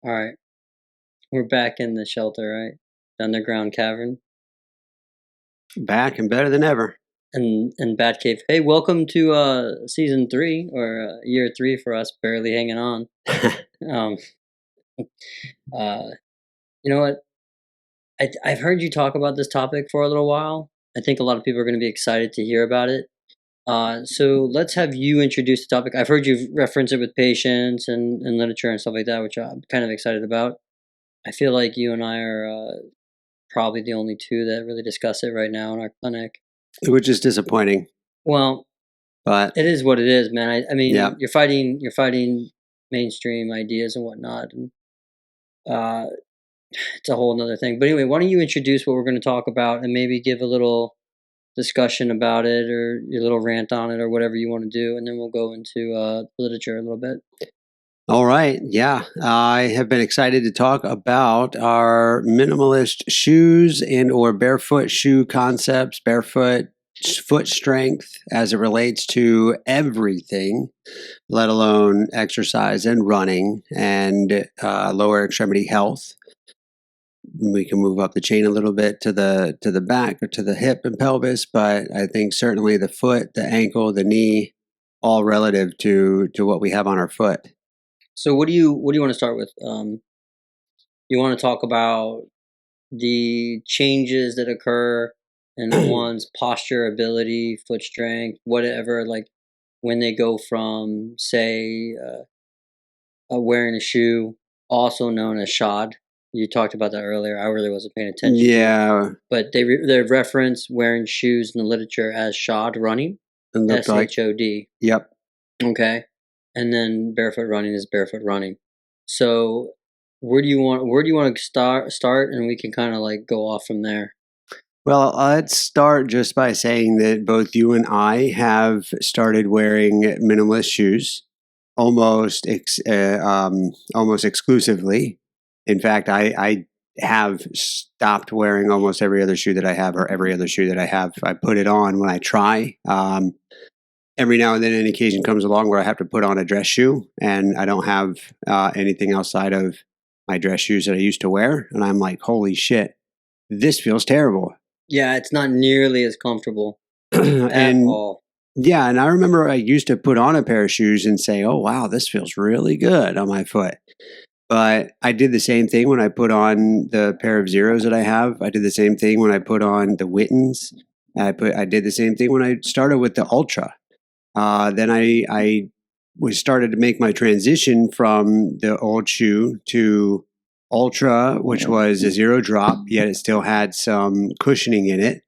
All right, we're back in the shelter, right? The underground cavern Back and better than ever. and Batcave. Hey, welcome to season 3 or year 3 for us, barely hanging on. Um, uh, you know what? I've heard you talk about this topic for a little while. I think a lot of people are going to be excited to hear about it. So let's have you introduce the topic. I've heard you reference it with patients and literature and stuff like that, which I'm kind of excited about. I feel like you and I are probably the only two that really discuss it right now in our clinic. Which is disappointing. Well, But it is what it is, man. I mean, yeah. you're fighting mainstream ideas and whatnot, and uh, it's a whole other thing. But anyway, why don't you introduce what we're going to talk about and maybe give a little discussion about it or your little rant on it or whatever you want to do, and then we'll go into literature a little bit. All right. Yeah. I have been excited to talk about our minimalist shoes and or barefoot shoe concepts, barefoot foot strength as it relates to everything, let alone exercise and running and lower extremity health. We can move up the chain a little bit to the back or to the hip and pelvis, but I think certainly the foot, the ankle, the knee, all relative to what we have on our foot. So, what do you want to start with? You want to talk about the changes that occur in one's posture, ability, foot strength, whatever, like when they go from, say, wearing a shoe, also known as shod. You talked about that earlier. I really wasn't paying attention. Yeah. But they reference wearing shoes in the literature as shod running, SHOD. Yep. Okay. And then barefoot running is barefoot running. So where do you want to start, and we can kind of like go off from there. Well, let's start just by saying that both you and I have started wearing minimalist shoes almost exclusively. In fact, I have stopped wearing almost every other shoe that I have, or every other shoe that I have. I put it on when I try. Every now and then an occasion comes along where I have to put on a dress shoe, and I don't have anything outside of my dress shoes that I used to wear. And I'm like, holy shit, this feels terrible. Yeah, it's not nearly as comfortable at all. Yeah, and I remember I used to put on a pair of shoes and say, oh, wow, this feels really good on my foot. But I did the same thing when I put on the pair of Zeros that I have. I did the same thing when I put on the Wittens. I did the same thing when I started with the Ultra. Then I started to make my transition from the old shoe to Ultra, which was a zero drop, yet it still had some cushioning in it.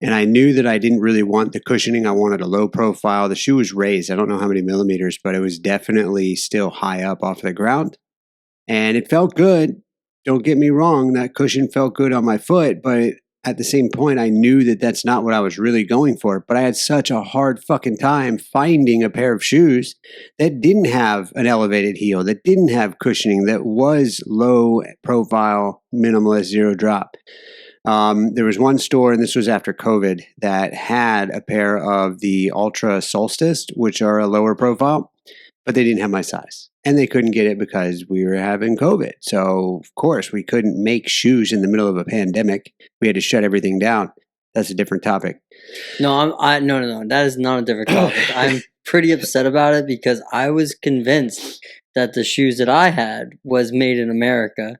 And I knew that I didn't really want the cushioning. I wanted a low profile. The shoe was raised. I don't know how many millimeters, but it was definitely still high up off the ground. And it felt good. Don't get me wrong. That cushion felt good on my foot, but at the same point, I knew that that's not what I was really going for. But I had such a hard fucking time finding a pair of shoes that didn't have an elevated heel, that didn't have cushioning, that was low profile, minimalist, zero drop. There was one store, and this was after COVID, that had a pair of the Ultra Solstice, which are a lower profile, but they didn't have my size. And they couldn't get it because we were having COVID. So, of course, we couldn't make shoes in the middle of a pandemic. We had to shut everything down. That's a different topic. No, no. That is not a different topic. I'm pretty upset about it because I was convinced that the shoes that I had was made in America.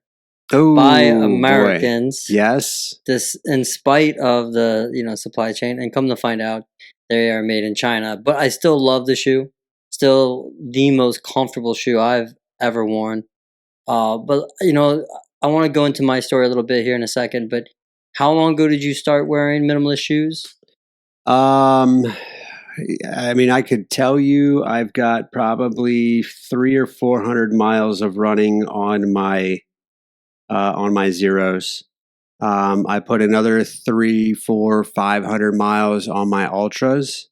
By Americans. Boy. Yes. This, in spite of the supply chain, and come to find out, they are made in China. But I still love the shoe. Still the most comfortable shoe I've ever worn. But I want to go into my story a little bit here in a second. But how long ago did you start wearing minimalist shoes? I mean, I could tell you I've got probably 300 or 400 miles of running on my Zeros. I put another 300, 400, 500 miles on my Ultras.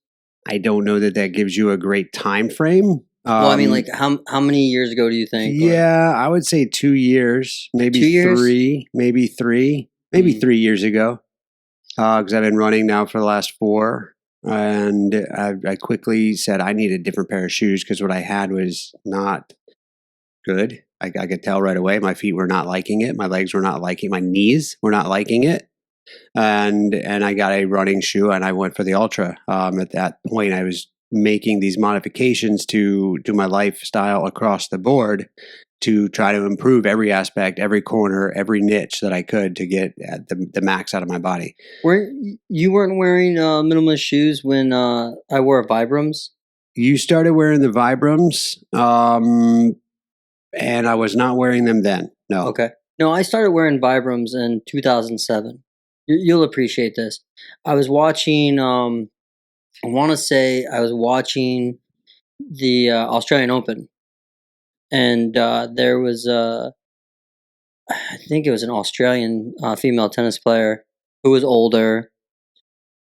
I don't know that gives you a great time frame. Well, I mean, like how many years ago do you think? Yeah, I would say 2 years, maybe 2 years? 3, maybe 3 years ago. Because I've been running now for the last 4. And I quickly said I need a different pair of shoes because what I had was not good. I could tell right away. My feet were not liking it. My legs were not liking. My knees were not liking it. And I got a running shoe, and I went for the Ultra. At that point, I was making these modifications to my lifestyle across the board to try to improve every aspect, every corner, every niche that I could to get the max out of my body. You weren't wearing minimalist shoes when I wore Vibrams? You started wearing the Vibrams, and I was not wearing them then. No. Okay. No, I started wearing Vibrams in 2007. You'll appreciate this. I was watching, I want to say I was watching the Australian Open. And there was, I think it was an Australian female tennis player who was older.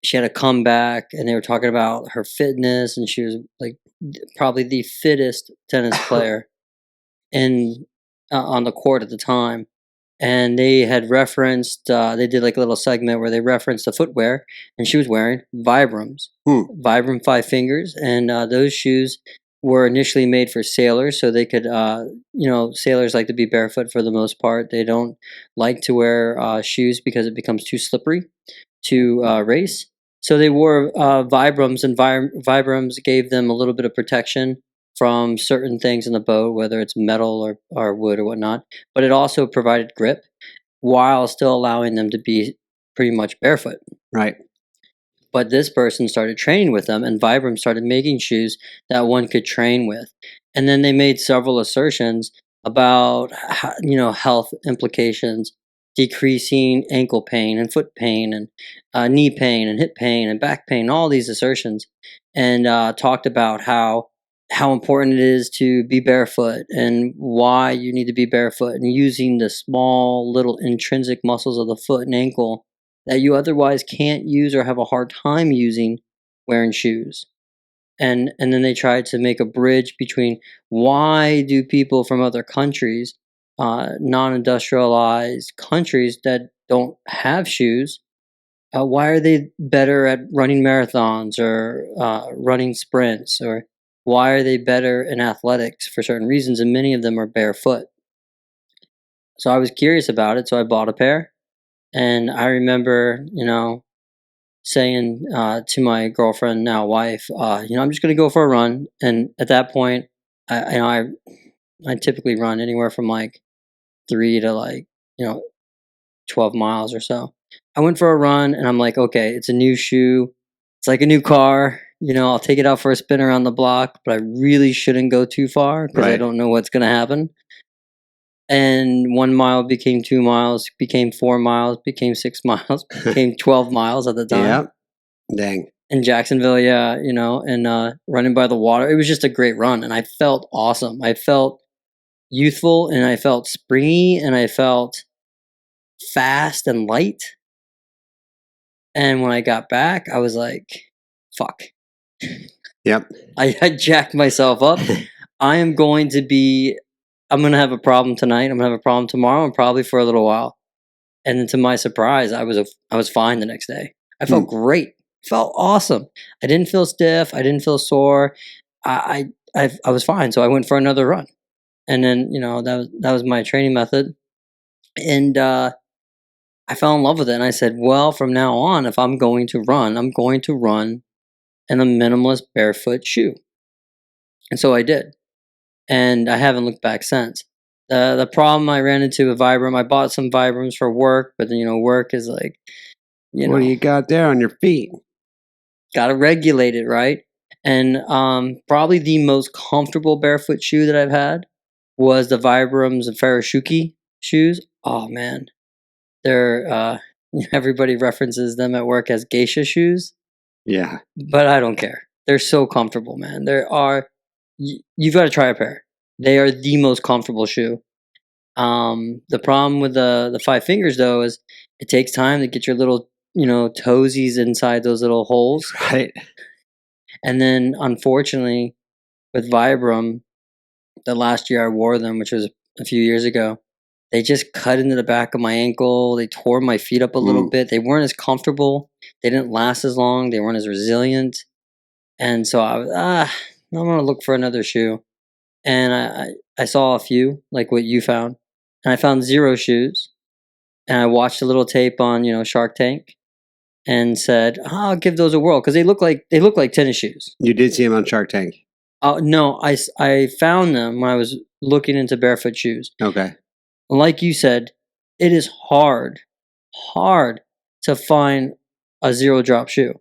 She had a comeback, and they were talking about her fitness, and she was like probably the fittest tennis player in on the court at the time. And they had referenced, they did like a little segment where they referenced the footwear, and she was wearing Vibrams, Vibram Five Fingers, and those shoes were initially made for sailors, so they could, sailors like to be barefoot for the most part. They don't like to wear shoes because it becomes too slippery to race. So they wore Vibrams, and Vibrams gave them a little bit of protection from certain things in the boat, whether it's metal or wood or whatnot. But it also provided grip while still allowing them to be pretty much barefoot. Right. But this person started training with them, and Vibram started making shoes that one could train with. And then they made several assertions about health implications, decreasing ankle pain and foot pain and knee pain and hip pain and back pain, all these assertions, and talked about how important it is to be barefoot and why you need to be barefoot and using the small little intrinsic muscles of the foot and ankle that you otherwise can't use or have a hard time using wearing shoes. And then they tried to make a bridge between why do people from other countries, non-industrialized countries that don't have shoes, why are they better at running marathons or running sprints, or why are they better in athletics for certain reasons? And many of them are barefoot. So I was curious about it, so I bought a pair. And I remember, saying to my girlfriend, now wife, I'm just going to go for a run. And at that point, I typically run anywhere from like 3 to 12 miles or so. I went for a run, and I'm like, okay, it's a new shoe. It's like a new car. I'll take it out for a spin around the block, but I really shouldn't go too far because I don't know what's going to happen. And 1 mile became 2 miles, became 4 miles, became 6 miles, became 12 miles at the time. Yeah. Dang. In Jacksonville, yeah, and running by the water. It was just a great run, and I felt awesome. I felt youthful, and I felt springy, and I felt fast and light. And when I got back, I was like, fuck. Yep. I jacked myself up. I'm going to have a problem tonight. I'm going to have a problem tomorrow, and probably for a little while. And then to my surprise, I was fine the next day. I felt great. Felt awesome. I didn't feel stiff. I didn't feel sore. I was fine. So I went for another run. And then, that was my training method. And I fell in love with it. And I said, well, from now on, if I'm going to run, I'm going to run in a minimalist barefoot shoe. And so I did. And I haven't looked back since. The problem I ran into with Vibram, I bought some Vibrams for work, but then, work is like, what do you got there on your feet? Got to regulate it, right? And probably the most comfortable barefoot shoe that I've had was the Vibrams and Farashuki shoes. Oh man, they're everybody references them at work as geisha shoes. Yeah, but I don't care. They're so comfortable, man. You've got to try a pair. They are the most comfortable shoe. The problem with the Five Fingers though is it takes time to get your little toesies inside those little holes. Right. And then unfortunately with Vibram, the last year I wore them, which was a few years ago, they just cut into the back of my ankle. They tore my feet up a little bit. They weren't as comfortable. They didn't last as long. They weren't as resilient. And so I was, I'm going to look for another shoe. and I saw a few like what you found, and I found zero shoes, and I watched a little tape on Shark Tank, and said, I'll give those a whirl because they look like tennis shoes. You did see him on Shark Tank. Oh no, I found them when I was looking into barefoot shoes. Okay. Like you said, it is hard to find a zero drop shoe.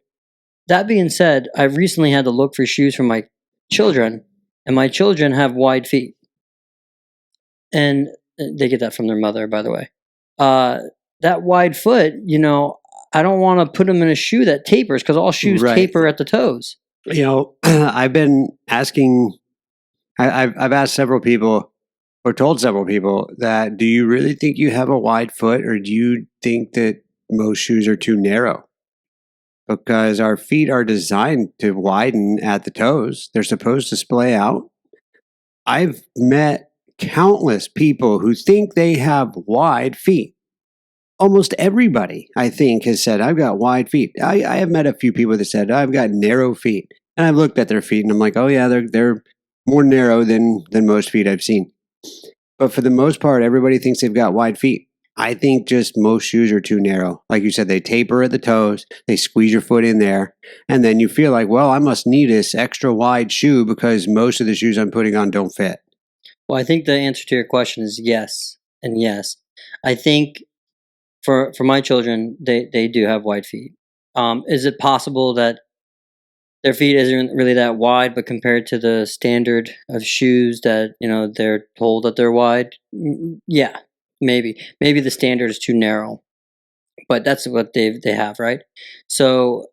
That being said, I recently had to look for shoes for my children, and my children have wide feet, and they get that from their mother, by the way. That wide foot, I don't want to put them in a shoe that tapers because all shoes Right. taper at the toes. I've been asking. I've asked several people, or told several people, that do you really think you have a wide foot, or do you think that most shoes are too narrow? Because our feet are designed to widen at the toes. They're supposed to splay out. I've met countless people who think they have wide feet. Almost everybody, I think, has said, I've got wide feet. I have met a few people that said, I've got narrow feet. And I've looked at their feet and I'm like, oh yeah, they're more narrow than most feet I've seen. But for the most part, everybody thinks they've got wide feet. I think just most shoes are too narrow. Like you said, they taper at the toes, they squeeze your foot in there, and then you feel like, well, I must need this extra wide shoe because most of the shoes I'm putting on don't fit. Well, I think the answer to your question is yes and yes. I think for my children, they do have wide feet. Is it possible that their feet isn't really that wide, but compared to the standard of shoes that they're told that they're wide? Yeah, maybe the standard is too narrow, but that's what they have, right? So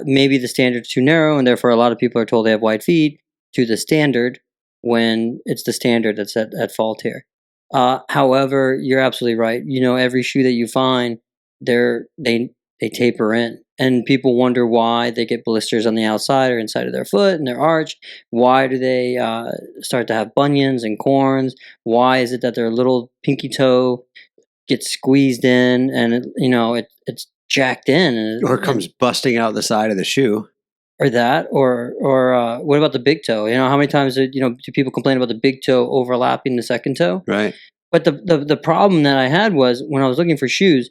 maybe the standard's too narrow, and therefore a lot of people are told they have wide feet to the standard when it's the standard that's at fault here. However, you're absolutely right. Every shoe that you find, they taper in, and people wonder why they get blisters on the outside or inside of their foot and their arch. Why do they start to have bunions and corns? Why is it that their little pinky toe gets squeezed in, and it's jacked in, Or it comes busting out the side of the shoe. or that, or what about the big toe? How many times do people complain about the big toe overlapping the second toe? Right. But the problem that I had was when I was looking for shoes,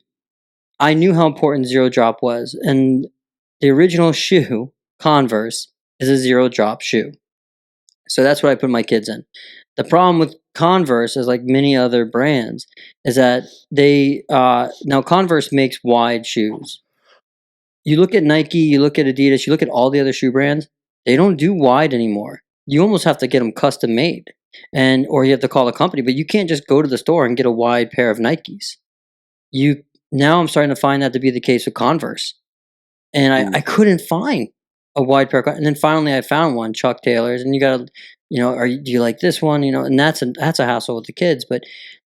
I knew how important zero drop was, and the original shoe, Converse, is a zero drop shoe. So that's what I put my kids in. The problem with Converse, is like many other brands, is that they now Converse makes wide shoes. You look at Nike, you look at Adidas, you look at all the other shoe brands, they don't do wide anymore. You almost have to get them custom made, or you have to call a company, but you can't just go to the store and get a wide pair of Nikes. Now I'm starting to find that to be the case with Converse, and I couldn't find a wide pair and then finally I found one, Chuck Taylor's, and you gotta, do you like this one? And that's a hassle with the kids, but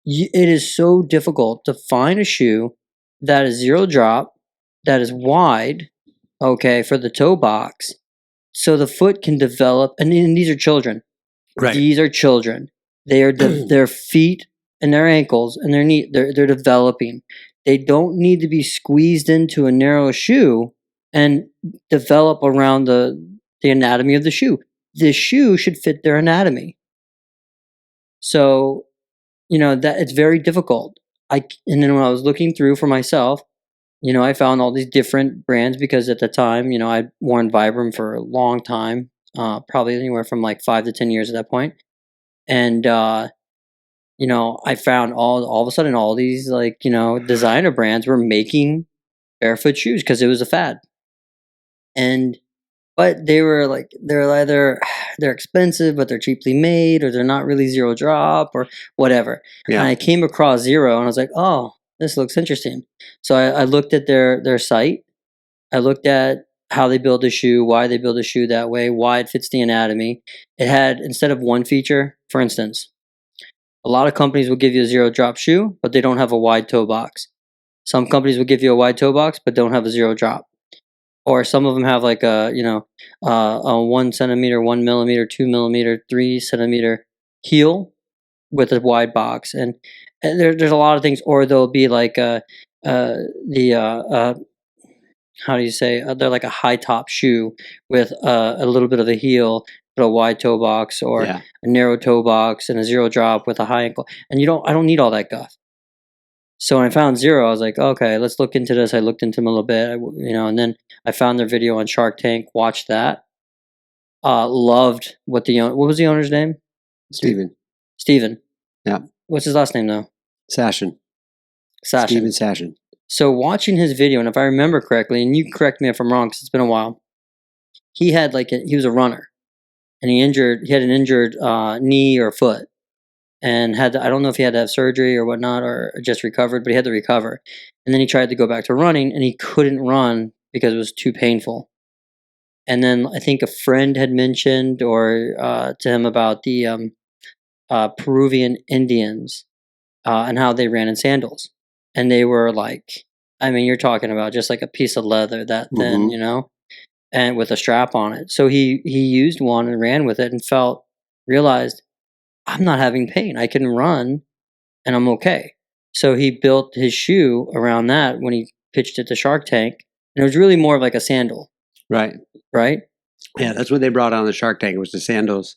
it is so difficult to find a shoe that is zero drop, that is wide, okay, for the toe box, so the foot can develop. And these are children. Right. These are children. They are their feet and their ankles and their knee. They're developing. They don't need to be squeezed into a narrow shoe and develop around the anatomy of the shoe. The shoe should fit their anatomy. So, that it's very difficult. And then when I was looking through for myself, I found all these different brands because at the time, I'd worn Vibram for a long time, probably anywhere from like 5 to 10 years at that point. And, I found all of a sudden all these designer brands were making barefoot shoes because it was a fad. But they're either they're expensive, but they're cheaply made, or they're not really zero drop or whatever. Yeah. And I came across Zero and I was like, oh, this looks interesting. So I looked at their site. I looked at how they build a shoe, why they build a shoe that way, why it fits the anatomy. It had, instead of one feature, for instance, a lot of companies will give you a zero drop shoe, but they don't have a wide toe box. Some companies will give you a wide toe box, but don't have a zero drop. Or some of them have like a 1 centimeter, 1 millimeter, 2 millimeter, 3 centimeter heel with a wide box, and there's a lot of things. Or there'll be like the how do you say? They're like a high top shoe with a little bit of a heel, but a wide toe box, or Yeah. a narrow toe box and a zero drop with a high ankle. And I don't need all that guff. So when I found Zero, I was like, okay, let's look into this. I looked into them a little bit, and then I found their video on Shark Tank. Watched that. Loved what was the owner's name? Steven. Steven. Yeah. What's his last name though? Sashin. Sashin. Steven Sashin. So watching his video, and if I remember correctly, and you correct me if I'm wrong because it's been a while, he had he was a runner, and he had an injured knee or foot, and I don't know if he had to have surgery or whatnot or just recovered, but he had to recover. And then he tried to go back to running, and he couldn't run because it was too painful. And then I think a friend had mentioned to him about the Peruvian Indians and how they ran in sandals. And they were you're talking about just like a piece of leather that thin, and with a strap on it. So he used one and ran with it and realized, I'm not having pain. I can run and I'm okay. So he built his shoe around that when he pitched it to Shark Tank. And it was really more of like a sandal. Right. Right? Yeah, that's what they brought on the Shark Tank. It was the sandals.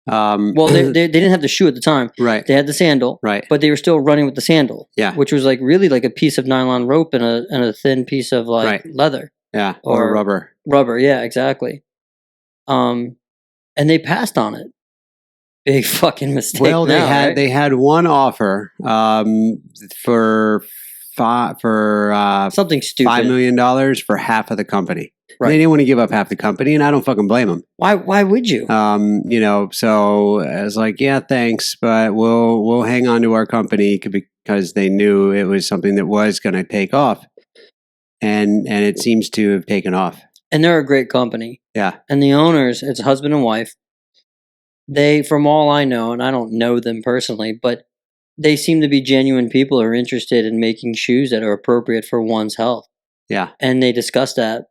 Well, they didn't have the shoe at the time. Right. They had the sandal. Right. But they were still running with the sandal. Yeah. Which was really like a piece of nylon rope and a thin piece of leather. Yeah. Or rubber. Rubber. Yeah, exactly. And they passed on it. Big fucking mistake. Well, they they had one offer for something stupid, $5 million for half of the company. Right. They didn't want to give up half the company, and I don't fucking blame them. Why would you? So I was like, yeah, thanks, but we'll hang on to our company because they knew it was something that was going to take off, and it seems to have taken off. And they're a great company. Yeah. And the owners, it's husband and wife. They, from all I know, and I don't know them personally, but they seem to be genuine people who are interested in making shoes that are appropriate for one's health. Yeah. And they discuss that.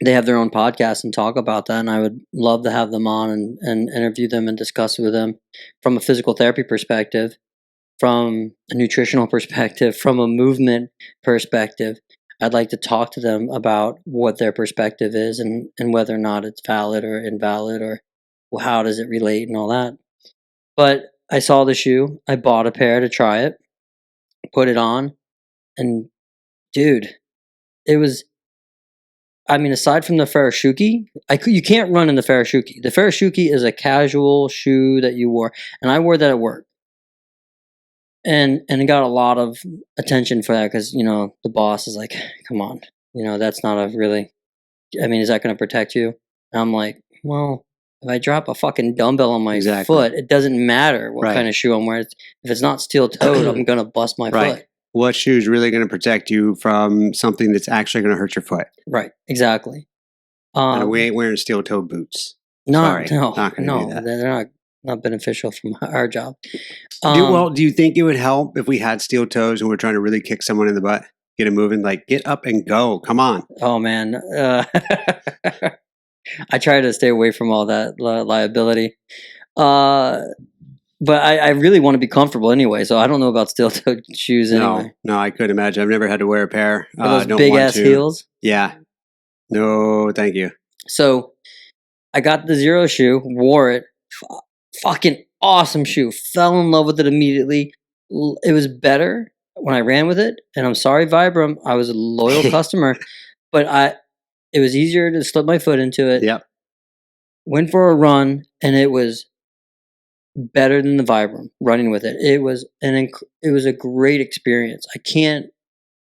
They have their own podcast and talk about that. And I would love to have them on and interview them and discuss with them from a physical therapy perspective, from a nutritional perspective, from a movement perspective. I'd like to talk to them about what their perspective is and whether or not it's valid or invalid or how does it relate and all that. But I saw the shoe. I bought a pair to try it, put it on, and dude, it was, aside from the Farashuki, you can't run in the Farashuki. The Farashuki is a casual shoe that you wore, and I wore that at work. And it got a lot of attention for that because, the boss is like, come on, that's not is that going to protect you? And I'm like, well, if I drop a fucking dumbbell on my foot, it doesn't matter what kind of shoe I'm wearing. If it's not steel-toed, I'm going to bust my foot. What shoe is really going to protect you from something that's actually going to hurt your foot? Right, exactly. We ain't wearing steel-toed boots. No, that. They're not beneficial from our job. Do you think it would help if we had steel toes and we're trying to really kick someone in the butt? Get them moving, like get up and go. Come on. Oh, man. I try to stay away from all that liability. But I really want to be comfortable anyway, so I don't know about steel-toed shoes anyway. No, I couldn't imagine. I've never had to wear a pair. Those big-ass heels? Yeah. No, thank you. So I got the Zero shoe, wore it. Fucking awesome shoe. Fell in love with it immediately. It was better when I ran with it, and I'm sorry, Vibram. I was a loyal customer, but it was easier to slip my foot into it. Yep. Went for a run, and it was better than the Vibram running with it. It was a great experience. I can't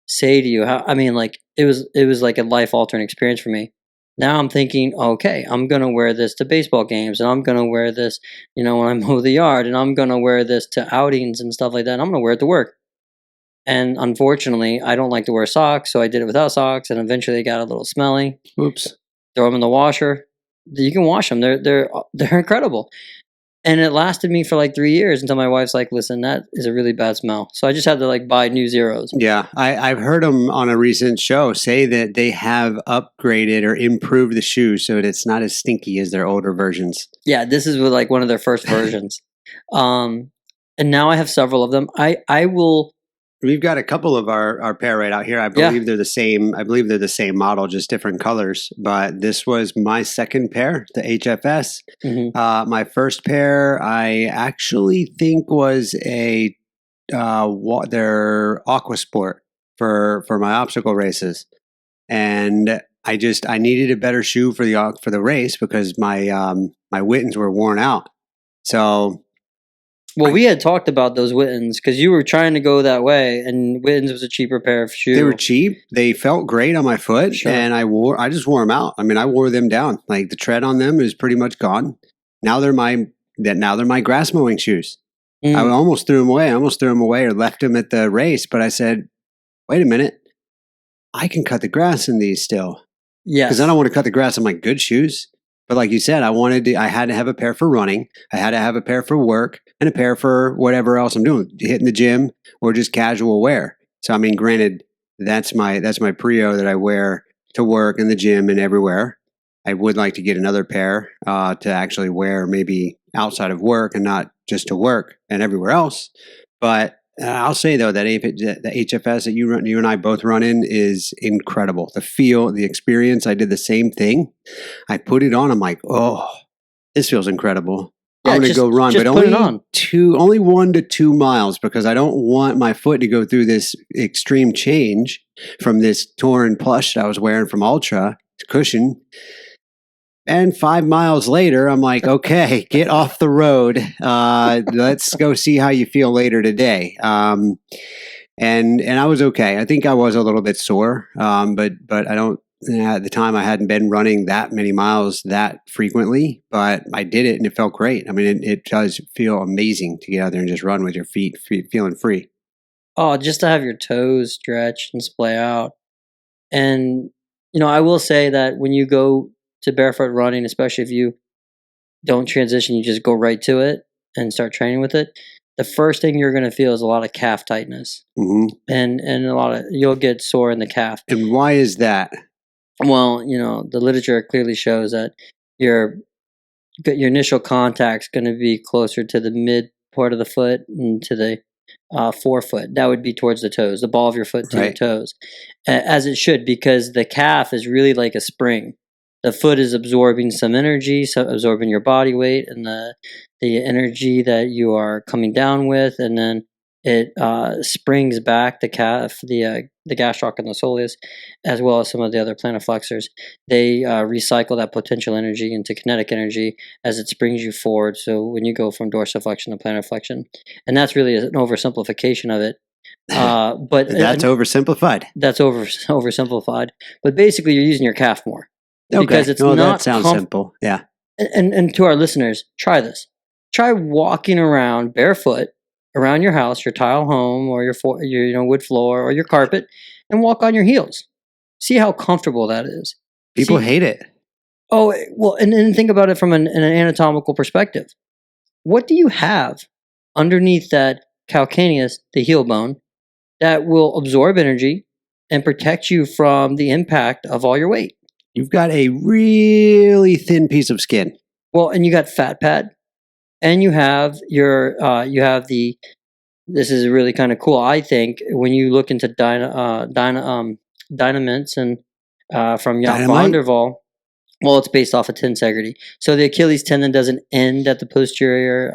say to you how, it was like a life altering experience for me. Now I'm thinking, okay, I'm going to wear this to baseball games, and I'm going to wear this, when I mow the yard, and I'm going to wear this to outings and stuff like that. And I'm going to wear it to work. And unfortunately, I don't like to wear socks, so I did it without socks, and eventually it got a little smelly. Oops. Throw them in the washer. You can wash them. They're incredible. And it lasted me for like 3 years until my wife's like, listen, that is a really bad smell. So I just had to buy new Zeros. Yeah. I've heard them on a recent show say that they have upgraded or improved the shoe so that it's not as stinky as their older versions. Yeah. This is with one of their first versions. And now I have several of them. I will We've got a couple of our pair right out here. I believe they're the same. I believe they're the same model, just different colors. But this was my second pair, the HFS. Mm-hmm. My first pair, I actually think was a their Aquasport for my obstacle races, and I needed a better shoe for the race because my Wittens were worn out. So. Well, we had talked about those Wittens because you were trying to go that way, and Wittens was a cheaper pair of shoes. They were cheap. They felt great on my foot, and I just wore them out. I mean, I wore them down. Like the tread on them is pretty much gone. Now they're my grass mowing shoes. I almost threw them away. I almost threw them away or left them at the race, but I said, "Wait a minute, I can cut the grass in these still." Yes, because I don't want to cut the grass in my good shoes. But like you said, I had to have a pair for running. I had to have a pair for work and a pair for whatever else I'm doing, hitting the gym or just casual wear. So, I mean, granted, that's my Prio that I wear to work and the gym and everywhere. I would like to get another pair to actually wear maybe outside of work and not just to work and everywhere else. But I'll say though that the HFS that you and I both run in is incredible. The feel, the experience. I did the same thing. I put it on. I'm like, oh, this feels incredible. Yeah, I'm going to go run, but only 1 to 2 miles because I don't want my foot to go through this extreme change from this torn plush that I was wearing from Ultra cushion. And 5 miles later, I'm like, okay, get off the road. Let's go see how you feel later today. And I was okay. I think I was a little bit sore, but I don't. At the time, I hadn't been running that many miles that frequently, but I did it and it felt great. I mean, it does feel amazing to get out there and just run with your feet feeling free. Oh, just to have your toes stretched and splay out. And, I will say that when you go to barefoot running, especially if you don't transition, you just go right to it and start training with it. The first thing you're going to feel is a lot of calf tightness, and you'll get sore in the calf. And why is that? Well, the literature clearly shows that your initial contact is going to be closer to the mid part of the foot and to the forefoot. That would be towards the toes, the ball of your foot to your toes, as it should, because the calf is really like a spring. The foot is absorbing some energy, absorbing your body weight and the energy that you are coming down with, and then it springs back the calf, the gastroc and the soleus, as well as some of the other plantar flexors. They recycle that potential energy into kinetic energy as it springs you forward. So when you go from dorsiflexion to plantar flexion, and that's really an oversimplification of it. But that's oversimplified. That's oversimplified. But basically, you're using your calf more. Okay. Because it's not that sounds simple. Yeah. And to our listeners, try this. Try walking around barefoot around your house, your tile home, or your wood floor, or your carpet, and walk on your heels. See how comfortable that is. People hate it. Oh, well, and think about it from an anatomical perspective. What do you have underneath that calcaneus, the heel bone, that will absorb energy and protect you from the impact of all your weight? You've got a really thin piece of skin. Well, and you got fat pad, and you have this is really kind of cool. I think when you look into Dynaments and from Jaap van der Wal, well, it's based off of tensegrity. So the Achilles tendon doesn't end at the posterior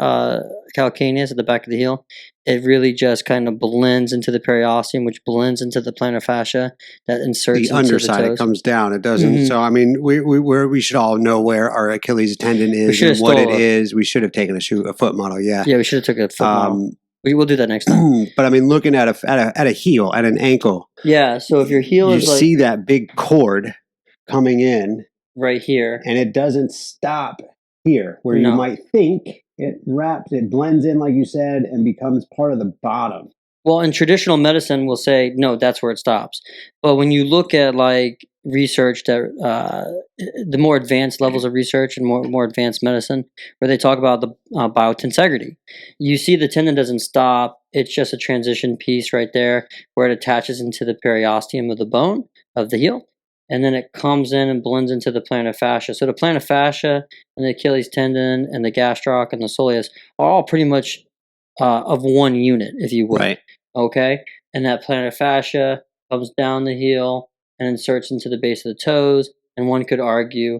calcaneus at the back of the heel. It really just kind of blends into the periosteum, which blends into the plantar fascia that inserts the underside. It comes down. It doesn't. So I mean, we should all know where our Achilles tendon is and what it is. We should have taken a foot model. Yeah. Yeah, we should have took a foot model. We will do that next time. But I mean, looking at a heel, at an ankle. Yeah. So if your heel is you see that big cord coming in. Right here. And it doesn't stop here where you might think it blends in, like you said, and becomes part of the bottom. Well, in traditional medicine, we'll say, no, that's where it stops. But when you look at like research that the more advanced levels of research and more advanced medicine, where they talk about the biotensegrity, you see the tendon doesn't stop. It's just a transition piece right there where it attaches into the periosteum of the bone of the heel. And then it comes in and blends into the plantar fascia. So the plantar fascia and the Achilles tendon and the gastroc and the soleus are all pretty much of one unit, if you will. Right. Okay? and that plantar fascia comes down the heel and inserts into the base of the toes, and one could argue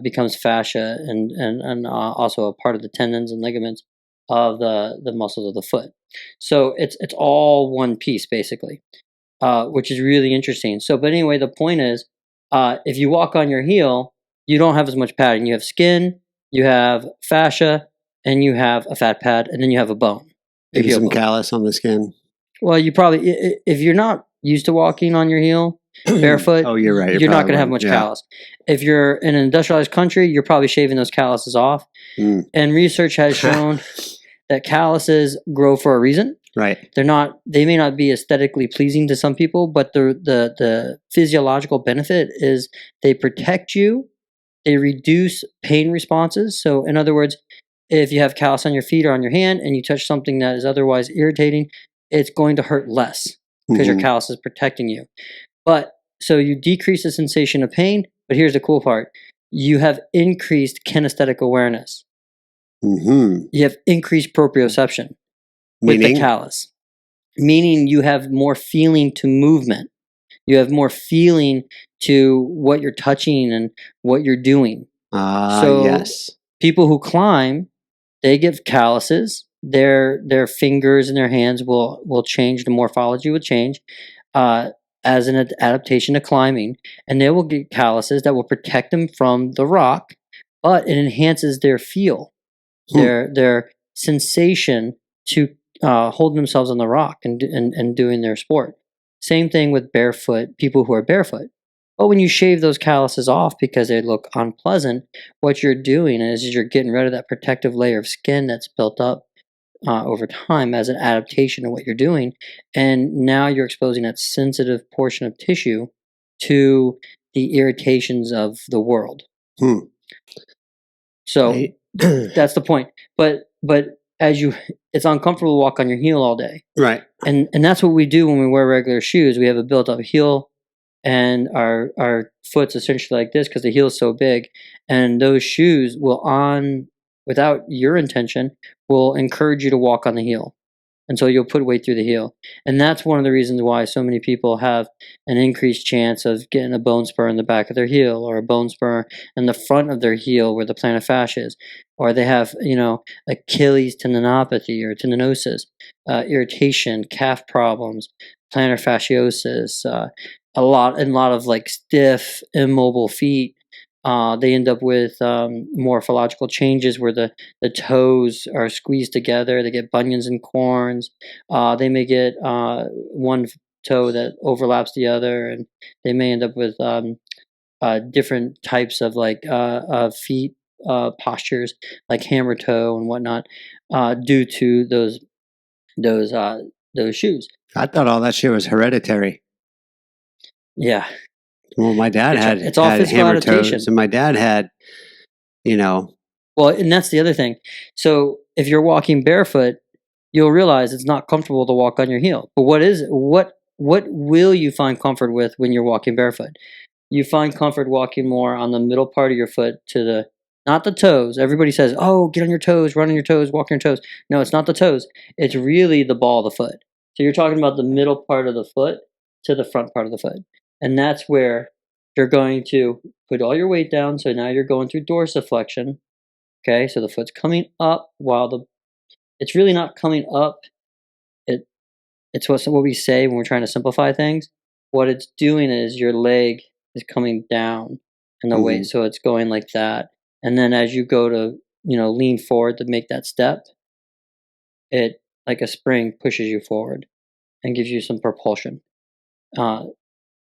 becomes fascia and also a part of the tendons and ligaments of the muscles of the foot. So it's all one piece basically, which is really interesting. So, but anyway, the point is, if you walk on your heel, you don't have as much padding. You have skin, you have fascia, and you have a fat pad, and then you have a bone. Maybe some callus on the skin. Well, you probably, if you're not used to walking on your heel barefoot, oh, you're right. You're not going to have much callus. If you're in an industrialized country, you're probably shaving those calluses off. And research has shown that calluses grow for a reason. Right. They may not be aesthetically pleasing to some people, but the physiological benefit is they protect you, they reduce pain responses. So in other words, if you have callus on your feet or on your hand and you touch something that is otherwise irritating, it's going to hurt less because your callus is protecting you. But so you decrease the sensation of pain, but here's the cool part. You have increased kinesthetic awareness. You have increased proprioception with the callus, meaning you have more feeling to movement. You have more feeling to what you're touching and what you're doing. Yes. People who climb, they get calluses. Their fingers and their hands will change. The morphology will change as an adaptation to climbing, and they will get calluses that will protect them from the rock, but it enhances their feel, their sensation to hold themselves on the rock and doing their sport. Same thing with barefoot, people who are barefoot. But when you shave those calluses off because they look unpleasant, what you're doing is you're getting rid of that protective layer of skin that's built up over time as an adaptation to what you're doing. And now you're exposing that sensitive portion of tissue to the irritations of the world. So that's the point. But it's uncomfortable to walk on your heel all day. Right. And that's what we do when we wear regular shoes. We have a built up heel and our foot's essentially like this because the heel is so big. And those shoes will without your intention, will encourage you to walk on the heel. And so you'll put weight through the heel. And that's one of the reasons why so many people have an increased chance of getting a bone spur in the back of their heel or a bone spur in the front of their heel where the plantar fascia is. Or they have, Achilles tendinopathy or tendinosis, irritation, calf problems, plantar fasciosis, a lot of like stiff, immobile feet. They end up with morphological changes where the toes are squeezed together. They get bunions and corns. They may get one toe that overlaps the other, and they may end up with different types of feet postures, like hammer toe and whatnot, due to those shoes. I thought all that shit was hereditary. Yeah. Well, my dad had hammer toes, and my dad had, Well, and that's the other thing. So if you're walking barefoot, you'll realize it's not comfortable to walk on your heel. But what will you find comfort with when you're walking barefoot? You find comfort walking more on the middle part of your foot not the toes. Everybody says, "Oh, get on your toes, run on your toes, walk on your toes." No, it's not the toes. It's really the ball of the foot. So you're talking about the middle part of the foot to the front part of the foot. And that's where you're going to put all your weight down. So now you're going through dorsiflexion. Okay, so the foot's coming up it's really not coming up. It's what we say when we're trying to simplify things. What it's doing is your leg is coming down in the weight. So it's going like that. And then as you go to, lean forward to make that step, it, like a spring, pushes you forward and gives you some propulsion.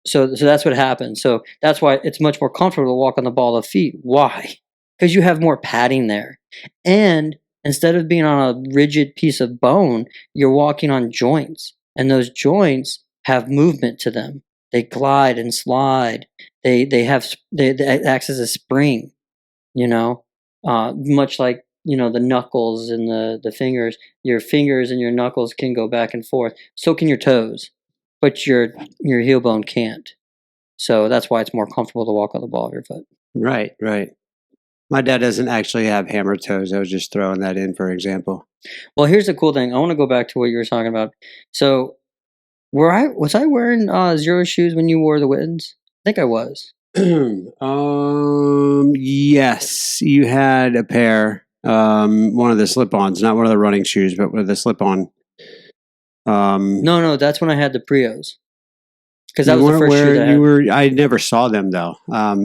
So that's what happens. So that's why it's much more comfortable to walk on the ball of feet. Why? Because you have more padding there. And instead of being on a rigid piece of bone, you're walking on joints. And those joints have movement to them. They glide and slide. They act as a spring, much like, the knuckles and the fingers. Your fingers and your knuckles can go back and forth. So can your toes. But your heel bone can't. So that's why it's more comfortable to walk on the ball of your foot. Right. My dad doesn't actually have hammer toes. I was just throwing that in for example. Well, here's the cool thing. I want to go back to what you were talking about. So Was I wearing zero shoes when you wore the Wittens? I think I was. Yes, you had a pair. One of the slip-ons, not one of the running shoes, but with the slip-on. No, that's when I had the Prios. Because that You was the weren't first shoe that I wearing. had. I never saw them though.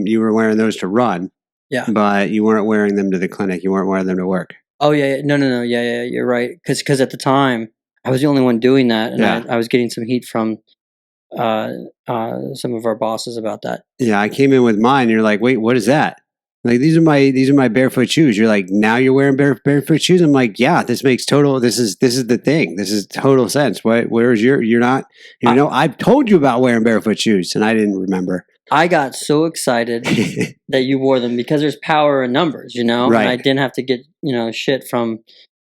You were wearing those to run, Yeah. but you weren't wearing them to the clinic. You weren't wearing them to work. Oh yeah, no. Yeah. You're right. Because at the time I was the only one doing that, and Yeah. I was getting some heat from some of our bosses about that. Yeah, I came in with mine. And you're like, wait, what is that? Like these are my barefoot shoes. You're like, now you're wearing barefoot shoes. I'm like, yeah, this makes total. This is the thing. This is total sense. Where's you're not. You know, I've told you about wearing barefoot shoes, and I didn't remember. I got so excited that you wore them because there's power in numbers, you know, Right. and I didn't have to get shit from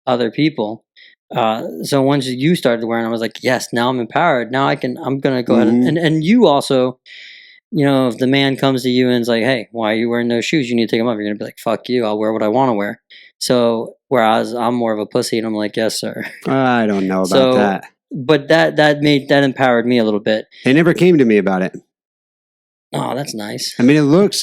other people. So once you started wearing them, I was like, yes, now I'm empowered. Now I'm gonna go ahead and you also, if the man comes to you and is like, hey, why are you wearing those shoes? You need to take them off. You're gonna be like, fuck you. I'll wear what I want to wear. So whereas I'm more of a pussy and I'm like, yes, sir. I don't know about that. But that empowered me a little bit. They never came to me about it. Oh, that's nice. I mean, it looked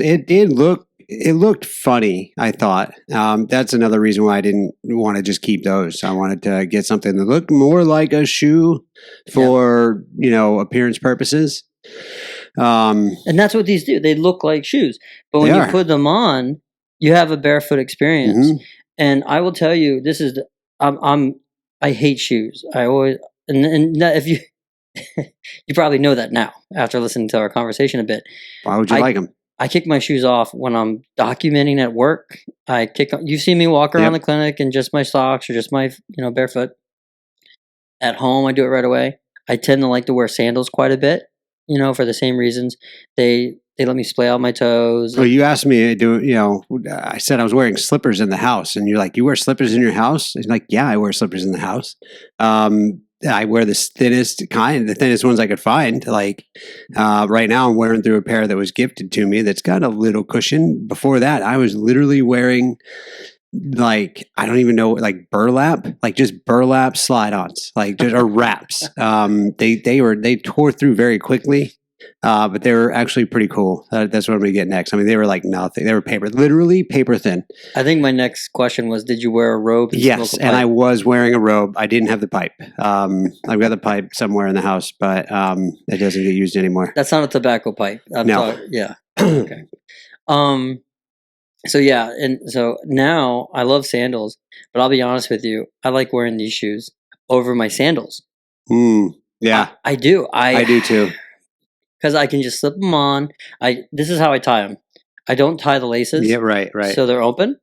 funny, I thought. That's another reason why I didn't want to just keep those. I wanted to get something that looked more like a shoe for, appearance purposes. And that's what these do. They look like shoes. But when you put them on, you have a barefoot experience. Mm-hmm. And I will tell you, this is I hate shoes. I always and if you you probably know that now after listening to our conversation a bit. Why would you like them? I kick my shoes off when I'm documenting at work. You see me walk around the clinic in just my socks or just my, barefoot. At home, I do it right away. I tend to like to wear sandals quite a bit, for the same reasons. They let me splay out my toes. Well, you asked me, I said I was wearing slippers in the house, and you're like, you wear slippers in your house? And like, yeah, I wear slippers in the house. I wear the thinnest ones I could find. Like right now, I'm wearing through a pair that was gifted to me that's got a little cushion. Before that, I was literally wearing like, I don't even know, like burlap, like just burlap slide-ons, like just or wraps. They tore through very quickly. But they were actually pretty cool. That's what I'm going to get next. I mean, they were like nothing. They were literally paper thin. I think my next question was, did you wear a robe? Yes, and I was wearing a robe. I didn't have the pipe. I've got the pipe somewhere in the house, but it doesn't get used anymore. That's not a tobacco pipe. No. Yeah. Okay. So yeah, and so now I love sandals, but I'll be honest with you, I like wearing these shoes over my sandals. Yeah, I do. I do too. Because I can just slip them on. This is how I tie them. I don't tie the laces. Yeah, right. So they're open.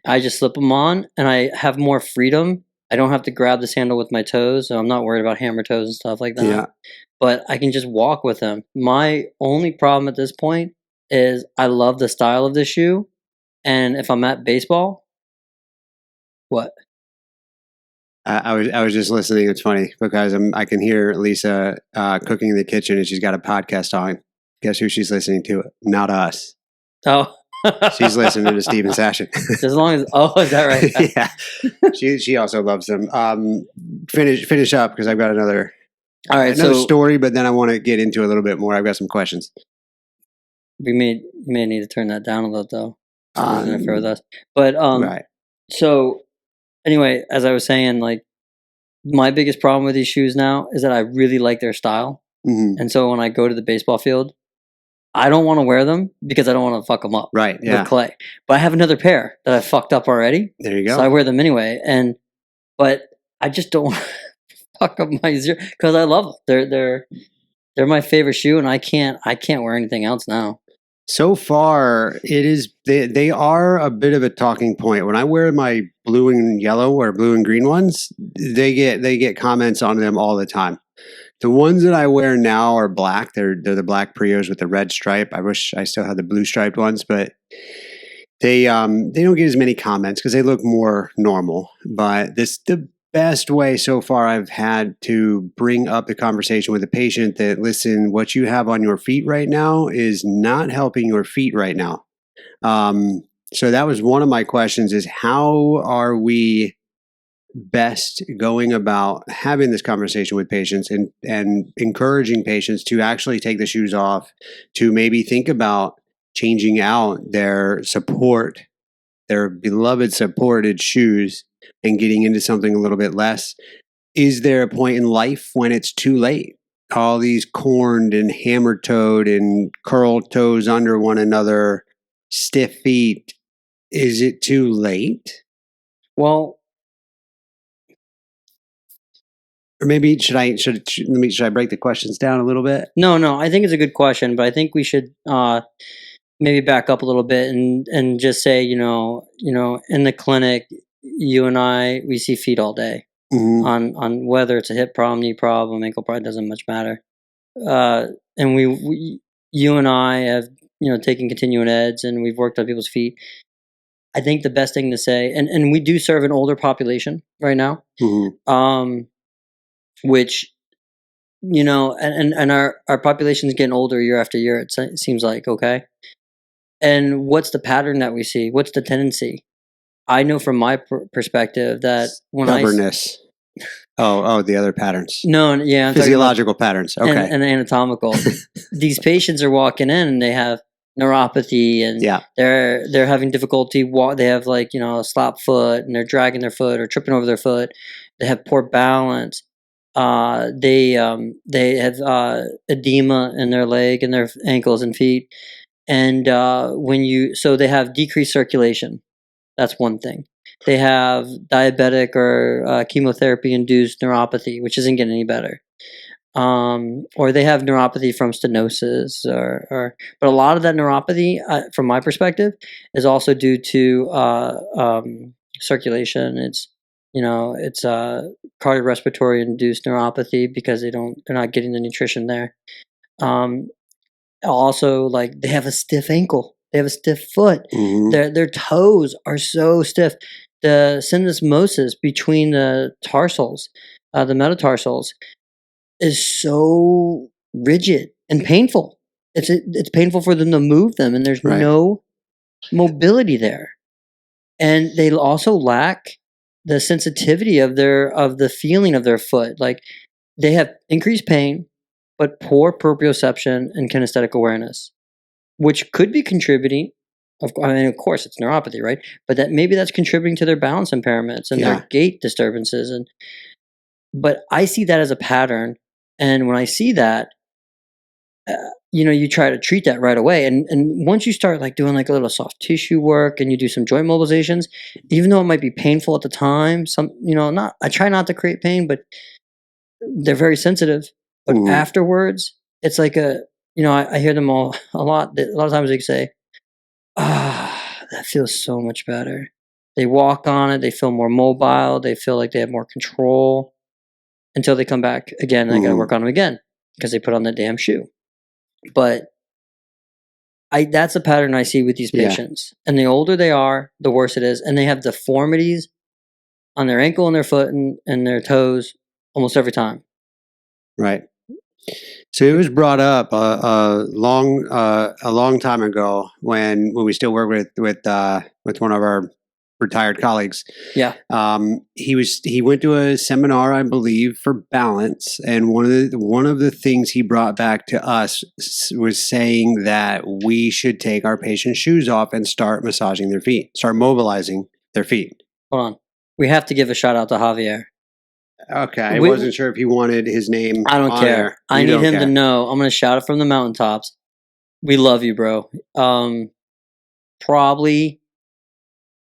I just slip them on, and I have more freedom. I don't have to grab the sandal with my toes, so I'm not worried about hammer toes and stuff like that. Yeah. But I can just walk with them. My only problem at this point is I love the style of the shoe, and if I'm at baseball, what? I was just listening. It's funny because I can hear Lisa cooking in the kitchen, and she's got a podcast on. Guess who she's listening to? Not us. Oh, she's listening to Steven Sashin. As long as is that right? Yeah, she also loves them. Finish up because I've got another story, but then I want to get into a little bit more. I've got some questions. We may need to turn that down a little though. Interfere with us, but right. So anyway, as I was saying, like my biggest problem with these shoes now is that I really like their style, and so when I go to the baseball field, I don't want to wear them because I don't want to fuck them up. Right. Yeah. With clay, but I have another pair that I fucked up already. There you go. So I wear them anyway, but I just don't fuck up my zero because I love them. They're my favorite shoe, and I can't wear anything else now. So far, they are a bit of a talking point. When I wear my blue and yellow or blue and green ones, they get comments on them all the time. The ones that I wear now are black. They're the black Prios with the red stripe. I wish I still had the blue striped ones, but they don't get as many comments because they look more normal. But the best way so far I've had to bring up the conversation with a patient that, listen, what you have on your feet right now is not helping your feet right now. So that was one of my questions is how are we best going about having this conversation with patients and encouraging patients to actually take the shoes off, to maybe think about changing out their beloved supported shoes and getting into something a little bit less? Is there a point in life when it's too late? All these corned and hammer-toed and curled toes under one another, stiff feet. Is it too late? Well, or maybe should I break the questions down a little bit? No. I think it's a good question, but I think we should maybe back up a little bit and just say, in the clinic, you and I, we see feet all day. Mm-hmm. On whether it's a hip problem, knee problem, ankle problem, doesn't much matter. And you and I have taken continuing eds, and we've worked on people's feet. I think the best thing to say, and we do serve an older population right now, Mm-hmm. which and our population is getting older year after year. It seems like, okay. And what's the pattern that we see? What's the tendency? I know from my perspective that when stubbornness. The other patterns. No, yeah, I'm physiological patterns. Okay, and anatomical. These patients are walking in and they have neuropathy, and they're having difficulty. They have a slap foot, and they're dragging their foot or tripping over their foot. They have poor balance. They have edema in their leg and their ankles and feet, and so they have decreased circulation. That's one thing. They have diabetic or chemotherapy-induced neuropathy, which isn't getting any better. Or they have neuropathy from stenosis, but a lot of that neuropathy, from my perspective, is also due to circulation. It's cardiorespiratory induced neuropathy because they're not getting the nutrition there. Also, they have a stiff ankle. They have a stiff foot. Mm-hmm. Their toes are so stiff. The syndesmosis between the tarsals, the metatarsals, is so rigid and painful. It's painful for them to move them, and there's no mobility there. And they also lack the sensitivity of the feeling of their foot. Like, they have increased pain, but poor proprioception and kinesthetic awareness, which could be contributing. Of course, it's neuropathy, right? But maybe that's contributing to their balance impairments and their gait disturbances. But I see that as a pattern, and when I see that, you try to treat that right away. And once you start doing a little soft tissue work, and you do some joint mobilizations, even though it might be painful at the time, I try not to create pain, but they're very sensitive. But afterwards, it's like I hear them a lot of times. They say, that feels so much better. They walk on it. They feel more mobile. They feel like they have more control until they come back again. And I got to work on them again because they put on the damn shoe. But that's a pattern I see with these patients. And the older they are, the worse it is. And they have deformities on their ankle and their foot and their toes almost every time. Right. So it was brought up a long time ago when we still work with one of our retired colleagues. Yeah. He went to a seminar, I believe, for balance, and one of the things he brought back to us was saying that we should take our patients' shoes off and start massaging their feet, start mobilizing their feet. Hold on. We have to give a shout out to Javier. Okay, I wasn't sure if he wanted his name. I don't care. I need him to know. I'm going to shout it from the mountaintops. We love you, bro. Probably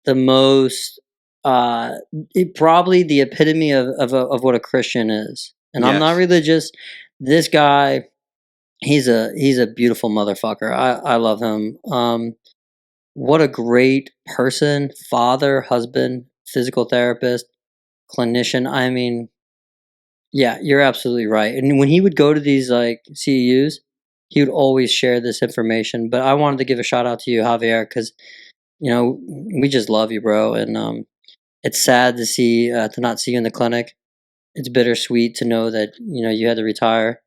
the most, probably the epitome of what a Christian is. And I'm not religious. This guy, he's a beautiful motherfucker. I love him. What a great person, father, husband, physical therapist, clinician. I mean, yeah, you're absolutely right. And when he would go to these CEUs, he would always share this information. But I wanted to give a shout out to you, Javier, because we just love you, bro. And it's sad to see to not see you in the clinic. It's bittersweet to know that you had to retire,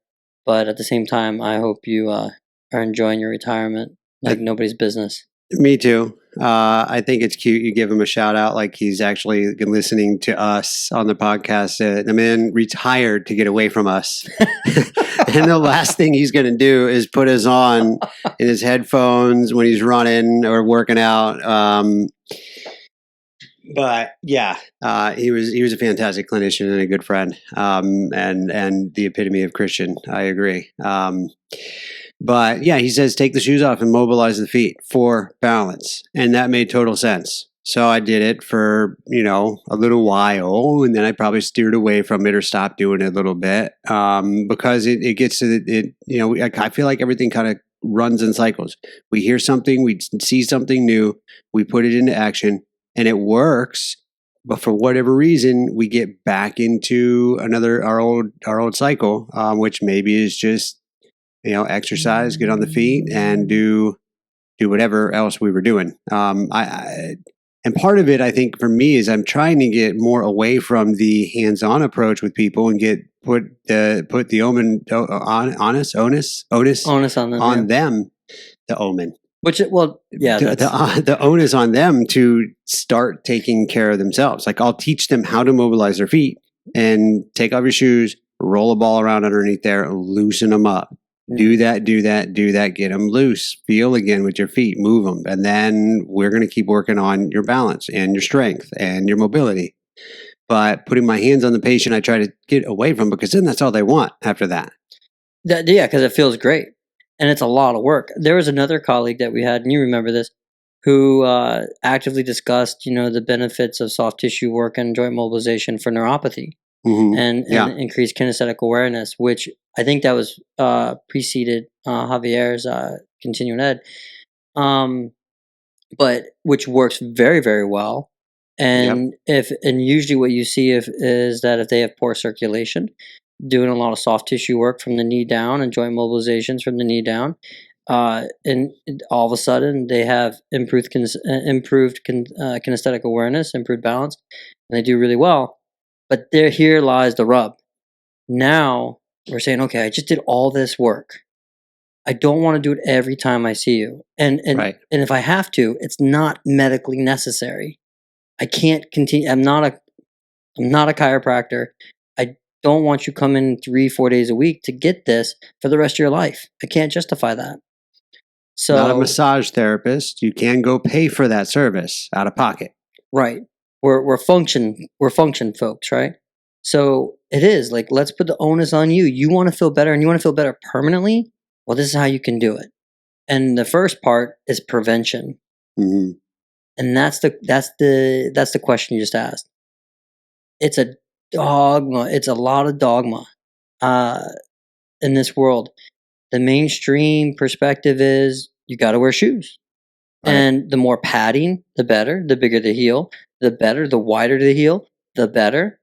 but at the same time, I hope you are enjoying your retirement like nobody's business. Me too. I think it's cute. You give him a shout out like he's actually listening to us on the podcast. The man retired to get away from us. And the last thing he's going to do is put us on in his headphones when he's running or working out. But yeah, he was a fantastic clinician and a good friend, and the epitome of Christian. I agree. But yeah, he says take the shoes off and mobilize the feet for balance, and that made total sense. So I did it for a little while, and then I probably steered away from it or stopped doing it a little bit because it gets to it. I feel like everything kind of runs in cycles. We hear something, we see something new, we put it into action, and it works. But for whatever reason, we get back into our old cycle, which maybe is just exercise, get on the feet, and do whatever else we were doing. And part of it, I think, for me, is I'm trying to get more away from the hands-on approach with people and put the onus on them. On them, the omen. The onus on them to start taking care of themselves. Like I'll teach them how to mobilize their feet and take off your shoes, roll a ball around underneath there, loosen them up. Do that. Get them loose. Feel again with your feet. Move them. And then we're going to keep working on your balance and your strength and your mobility. But putting my hands on the patient, I try to get away from because then that's all they want after that. Yeah, because it feels great. And it's a lot of work. There was another colleague that we had, and you remember this, who actively discussed, the benefits of soft tissue work and joint mobilization for neuropathy. Mm-hmm. And increased kinesthetic awareness, which I think that was preceded Javier's continuing ed, but which works very, very well. And usually what you see is that if they have poor circulation, doing a lot of soft tissue work from the knee down and joint mobilizations from the knee down, and all of a sudden they have improved kinesthetic awareness, improved balance, and they do really well. But here lies the rub. Now we're saying, okay, I just did all this work. I don't want to do it every time I see you. And if I have to, it's not medically necessary. I can't continue. I'm not a chiropractor. I don't want you coming 3-4 days a week to get this for the rest of your life. I can't justify that. So not a massage therapist. You can go pay for that service out of pocket. Right. We're function folks, right? So it is like, let's put the onus on you. You want to feel better and you want to feel better permanently? Well, this is how you can do it. And the first part is prevention. Mm-hmm. And that's the question you just asked. It's a dogma. It's a lot of dogma in this world. The mainstream perspective is you got to wear shoes. Right. And the more padding, the better. The bigger the heel, the better. The wider the heel, the better.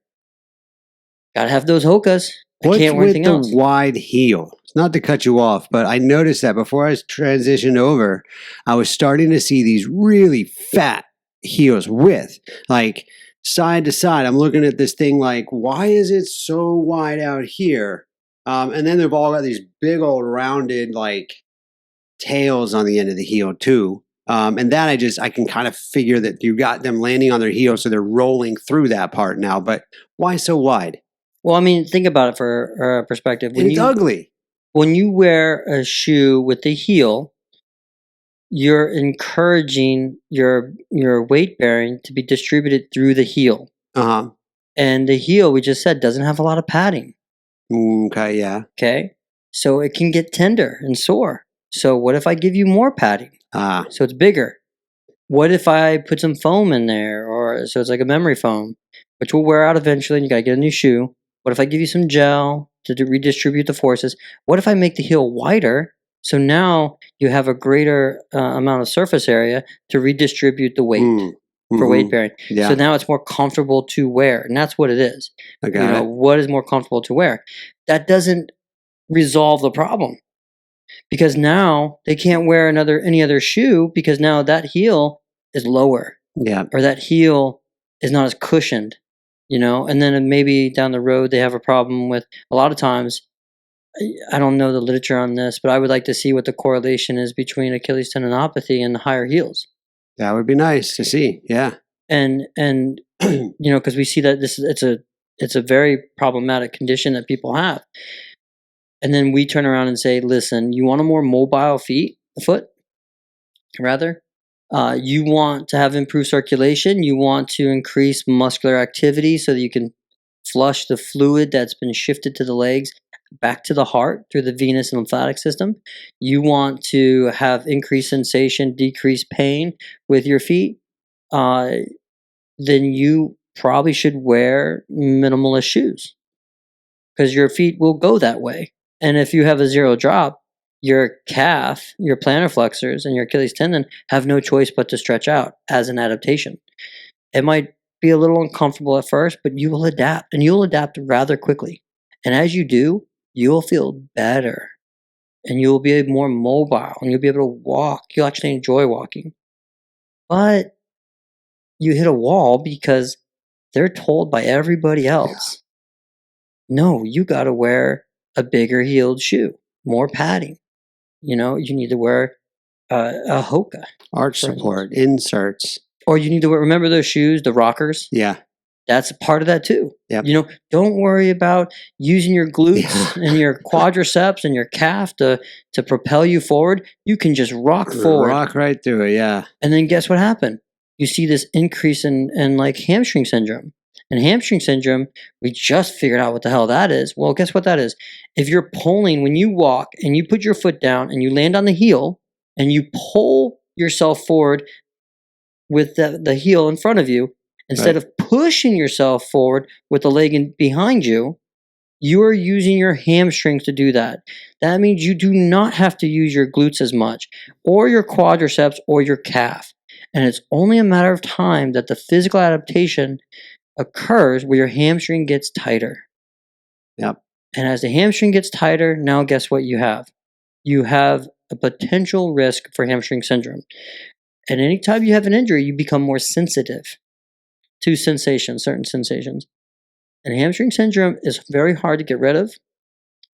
Got to have those hokas. What's with the wide heel? It's not to cut you off, but I noticed that before I transitioned over, I was starting to see these really fat heels with like side to side. I'm looking at this thing like, why is it so wide out here? And then they've all got these big old rounded like tails on the end of the heel too. And that I can kind of figure that you got them landing on their heels, so they're rolling through that part now. But why so wide? Well, I mean, think about it for perspective. It's ugly. When you wear a shoe with the heel, you're encouraging your weight bearing to be distributed through the heel. Uh-huh. And the heel, we just said, doesn't have a lot of padding. Okay, yeah. Okay. So it can get tender and sore. So what if I give you more padding? So it's bigger. What if I put some foam in there? So it's like a memory foam, which will wear out eventually and you got to get a new shoe. What if I give you some gel to redistribute the forces? What if I make the heel wider? So now you have a greater amount of surface area to redistribute the weight for weight bearing. Yeah. So now it's more comfortable to wear. And that's what it is. Okay. What is more comfortable to wear? That doesn't resolve the problem. Because now they can't wear any other shoe because now that heel is lower. Yeah. Or that heel is not as cushioned, and then maybe down the road they have a problem with, a lot of times I don't know the literature on this, but I would like to see what the correlation is between Achilles tendinopathy and the higher heels. That would be nice to see. Yeah. And because we see that it's a very problematic condition that people have. And then we turn around and say, listen, you want a more mobile foot, rather? You want to have improved circulation. You want to increase muscular activity so that you can flush the fluid that's been shifted to the legs back to the heart through the venous and lymphatic system. You want to have increased sensation, decreased pain with your feet. Then you probably should wear minimalist shoes because your feet will go that way. And if you have a zero drop, your calf, your plantar flexors, and your Achilles tendon have no choice but to stretch out as an adaptation. It might be a little uncomfortable at first, but you will adapt, and you'll adapt rather quickly. And as you do, you'll feel better, and you'll be more mobile, and you'll be able to walk. You'll actually enjoy walking. But you hit a wall because they're told by everybody else, no, you got to wear a bigger heeled shoe, more padding. You need to wear a Hoka. Arch support, inserts. Or you need to wear, remember those shoes, the rockers? Yeah. That's part of that too. Yep. Don't worry about using your glutes and your quadriceps and your calf to propel you forward. You can just rock forward. Rock right through it, yeah. And then guess what happened? You see this increase in like hamstring syndrome. And hamstring syndrome, we just figured out what the hell that is. Well, guess what that is? If you're pulling, when you walk and you put your foot down and you land on the heel and you pull yourself forward with the heel in front of you, instead of pushing yourself forward with the leg behind you, you are using your hamstrings to do that. That means you do not have to use your glutes as much, or your quadriceps, or your calf. And it's only a matter of time that the physical adaptation occurs where your hamstring gets tighter. Yep. And as the hamstring gets tighter, now guess what you have? You have a potential risk for hamstring syndrome. And anytime you have an injury, you become more sensitive to sensations, certain sensations. And hamstring syndrome is very hard to get rid of,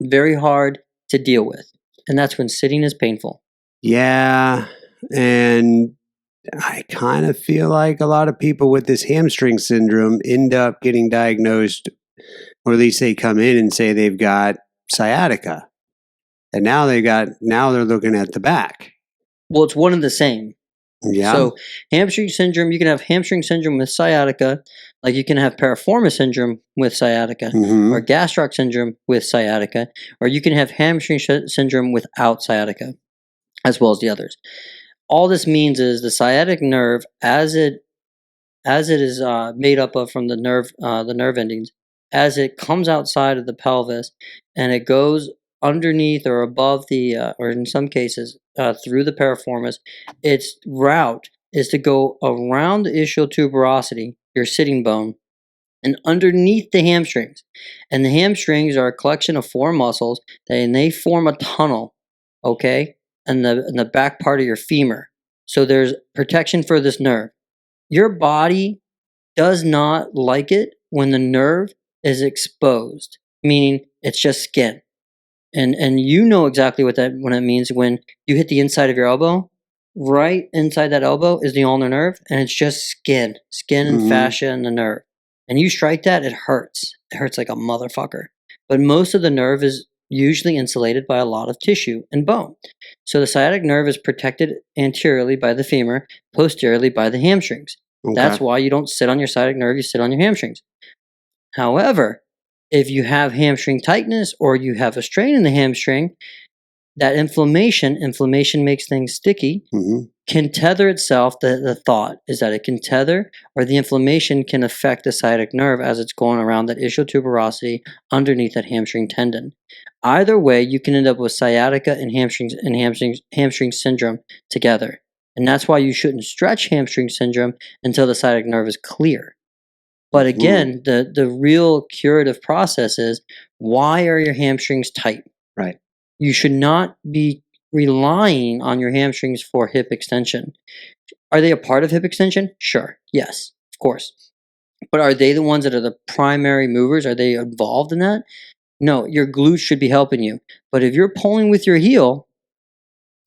very hard to deal with. And that's when sitting is painful. Yeah. And I kind of feel like a lot of people with this hamstring syndrome end up getting diagnosed, or at least they come in and say they've got sciatica. And now they're looking at the back. Well, it's one and the same. Yeah. So hamstring syndrome, you can have hamstring syndrome with sciatica, like you can have piriformis syndrome with sciatica, or gastroc syndrome with sciatica, or you can have hamstring syndrome without sciatica, as well as the others. All this means is the sciatic nerve, as it is made up of from the nerve endings, as it comes outside of the pelvis and it goes underneath or above or in some cases through the piriformis, its route is to go around the ischial tuberosity, your sitting bone, and underneath the hamstrings. And the hamstrings are a collection of four muscles, and they form a tunnel, okay, in the back part of your femur. So there's protection for this nerve. Your body does not like it when the nerve is exposed, meaning it's just skin. And you know exactly what it means when you hit the inside of your elbow. Right inside that elbow is the ulnar nerve, and it's just skin and fascia and the nerve. And you strike that, it hurts. It hurts like a motherfucker. But most of the nerve is usually insulated by a lot of tissue and bone. So the sciatic nerve is protected anteriorly by the femur, posteriorly by the hamstrings. Okay. That's why you don't sit on your sciatic nerve, you sit on your hamstrings. However, if you have hamstring tightness or you have a strain in the hamstring, that inflammation makes things sticky, can tether itself. The thought is that it can tether, or the inflammation can affect the sciatic nerve as it's going around that ischial tuberosity underneath that hamstring tendon. Either way, you can end up with sciatica and hamstring syndrome together. And that's why you shouldn't stretch hamstring syndrome until the sciatic nerve is clear. But again, the real curative process is, why are your hamstrings tight? Right. You should not be relying on your hamstrings for hip extension. Are they a part of hip extension? Sure. Yes, of course. But are they the ones that are the primary movers? Are they involved in that? No, your glutes should be helping you. But if you're pulling with your heel,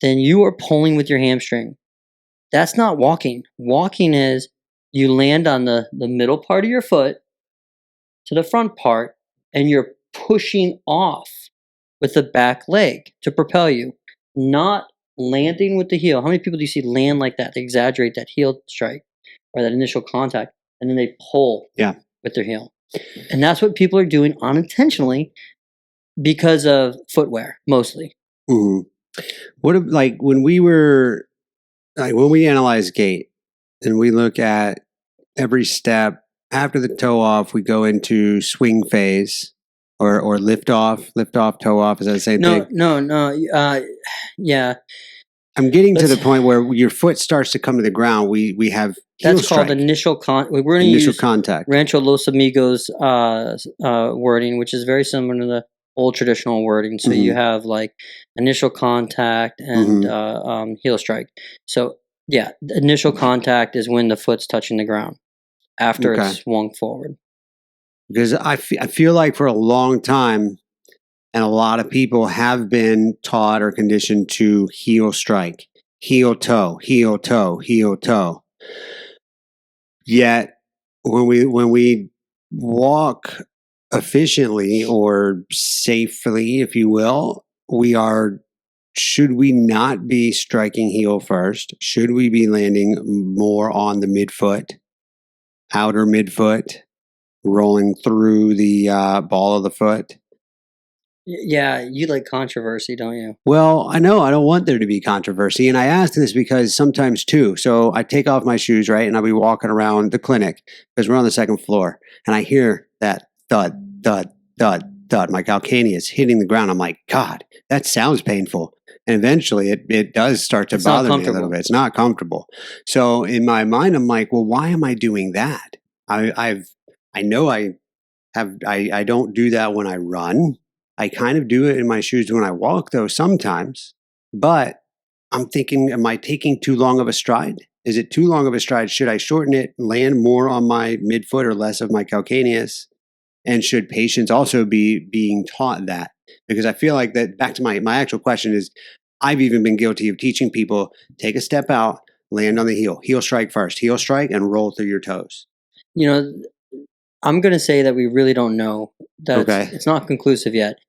then you are pulling with your hamstring. That's not walking. Walking is you land on the middle part of your foot to the front part, and you're pushing off with the back leg to propel you, not landing with the heel. How many people do you see land like that? They exaggerate that heel strike or that initial contact, and then they pull with their heel. And that's what people are doing unintentionally because of footwear, mostly. Mm-hmm. What like when we analyze gait and we look at every step after the toe off, we go into swing phase or lift off, toe off. Is that the same thing? No. Yeah. I'm getting to the point where your foot starts to come to the ground. We have heel that's strike. Called initial We're going to use contact. Rancho Los Amigos wording, which is very similar to the old traditional wording. So you have like initial contact and heel strike. So yeah, the initial contact is when the foot's touching the ground after it's swung forward. Because I feel like for a long time, and a lot of people have been taught or conditioned to heel strike, heel toe, heel toe, heel toe. Yet when we walk efficiently or safely, if you will, should we not be striking heel first? Should we be landing more on the midfoot, outer midfoot, rolling through the ball of the foot? Yeah, you like controversy, don't you? Well, I know I don't want there to be controversy. And I ask this because sometimes too. So I take off my shoes, right? And I'll be walking around the clinic because we're on the second floor. And I hear that thud, thud, thud, thud. My calcaneus hitting the ground. I'm like, God, that sounds painful. And eventually it does start to bother me a little bit. It's not comfortable. So in my mind, I'm like, well, why am I doing that? I know I don't do that when I run. I kind of do it in my shoes when I walk, though, sometimes. But I'm thinking, am I taking too long of a stride? Is it too long of a stride? Should I shorten it, land more on my midfoot or less of my calcaneus? And should patients also be being taught that? Because I feel like that, back to my actual question is, I've even been guilty of teaching people, take a step out, land on the heel strike first, heel strike, and roll through your toes. You know, I'm going to say that we really don't know. It's not conclusive yet.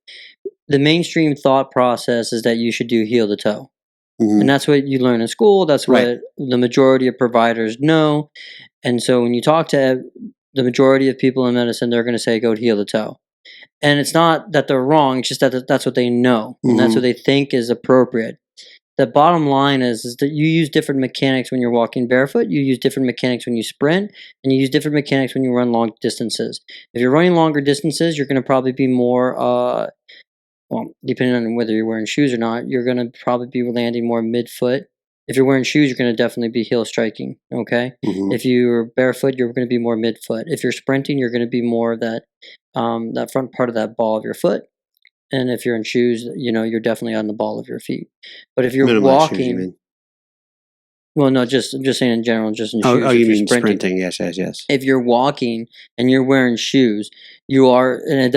The mainstream thought process is that you should do heel to toe. And that's what you learn in school. That's what the majority of providers know. And so when you talk to the majority of people in medicine, they're going to say go heel to toe. And it's not that they're wrong. It's just that that's what they know. And that's what they think is appropriate. The bottom line is that you use different mechanics when you're walking barefoot, you use different mechanics when you sprint, and you use different mechanics when you run long distances. If you're running longer distances, you're going to probably be more, depending on whether you're wearing shoes or not, you're going to probably be landing more midfoot. If you're wearing shoes, you're going to definitely be heel striking, okay? If you're barefoot, you're going to be more midfoot. If you're sprinting, you're going to be more of that front part of that ball of your foot. And if you're in shoes, you're definitely on the ball of your feet. But if you're walking, shoes, you mean? Well, no, I'm just saying in general, just in shoes. Oh, you mean sprinting? Yes. If you're walking and you're wearing shoes, you are, and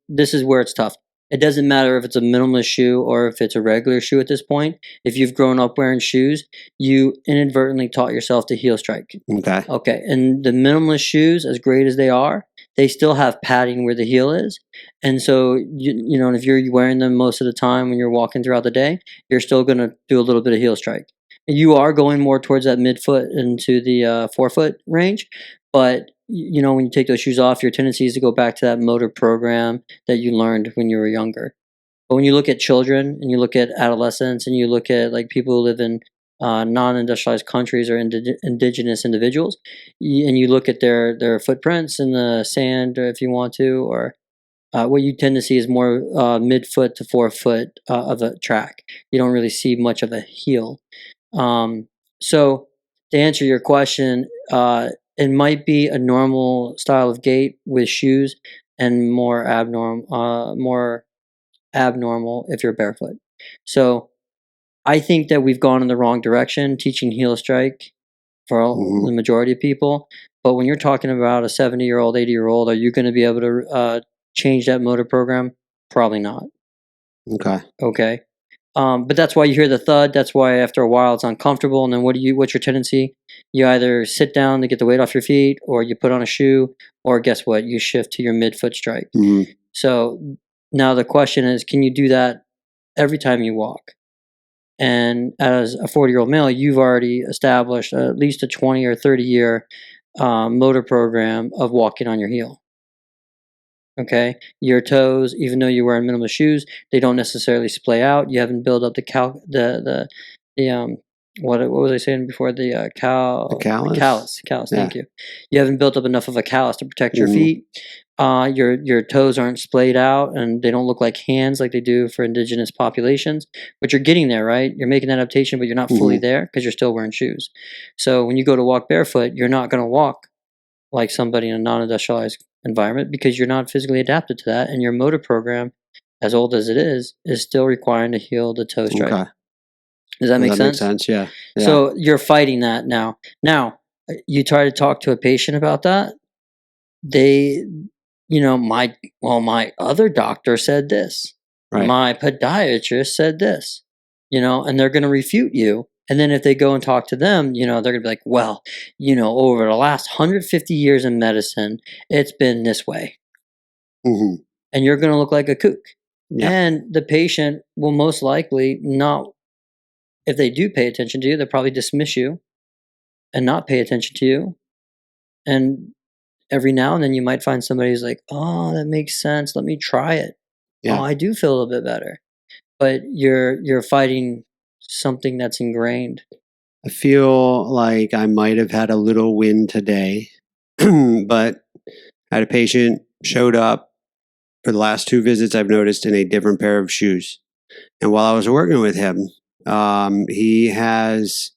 this is where it's tough. It doesn't matter if it's a minimalist shoe or if it's a regular shoe at this point. If you've grown up wearing shoes, you inadvertently taught yourself to heel strike. Okay. And the minimalist shoes, as great as they are, they still have padding where the heel is. And so, and if you're wearing them most of the time when you're walking throughout the day, you're still going to do a little bit of heel strike. You are going more towards that midfoot into the forefoot range. But, when you take those shoes off, your tendency is to go back to that motor program that you learned when you were younger. But when you look at children and you look at adolescents and you look at like people who live in non-industrialized countries or indigenous individuals, and you look at their footprints in the sand, or if you want to, or what you tend to see is more midfoot to forefoot of a track. You don't really see much of a heel. So to answer your question, it might be a normal style of gait with shoes and more abnormal if you're barefoot. So I think that we've gone in the wrong direction teaching heel strike for the majority of people. But when you're talking about a 70-year-old, 80-year-old, are you going to be able to change that motor program? Probably not. Okay. Okay. But that's why you hear the thud. That's why after a while it's uncomfortable. And then what's your tendency? You either sit down to get the weight off your feet, or you put on a shoe, or guess what? You shift to your midfoot strike. Mm-hmm. So now the question is, can you do that every time you walk? And as a 40-year-old male, you've already established at least a 20 or 30-year motor program of walking on your heel. Okay, your toes, even though you're wearing minimal shoes, they don't necessarily splay out. You haven't built up the what was I saying before, The the callus? callus. Yeah. Thank you. You haven't built up enough of a callus to protect your Mm-hmm. feet. Your toes aren't splayed out, and they don't look like hands like they do for indigenous populations. But you're getting there, right? You're making an adaptation, but you're not fully Mm-hmm. there because you're still wearing shoes. So when you go to walk barefoot, you're not going to walk like somebody in a non-industrialized environment because you're not physically adapted to that, and your motor program, as old as it is still requiring to heal the toe strike. Okay. Does that Well, make that makes sense? sense. Yeah. Yeah. So you're fighting that now. Now, you try to talk to a patient about that, they, my other doctor said this, Right. my podiatrist said this, and they're going to refute you. And then if they go and talk to them, they're going to be like, well, over the last 150 years in medicine, it's been this way. Mm-hmm. And you're going to look like a kook. Yeah. And the patient will most likely not, if they do pay attention to you, they'll probably dismiss you and not pay attention to you. And every now and then you might find somebody who's like, oh, that makes sense. Let me try it. Yeah. Oh, I do feel a little bit better. But you're fighting something that's ingrained. I feel like I might have had a little win today, but I had a patient showed up for the last 2 visits I've noticed in a different pair of shoes. And while I was working with him, he has,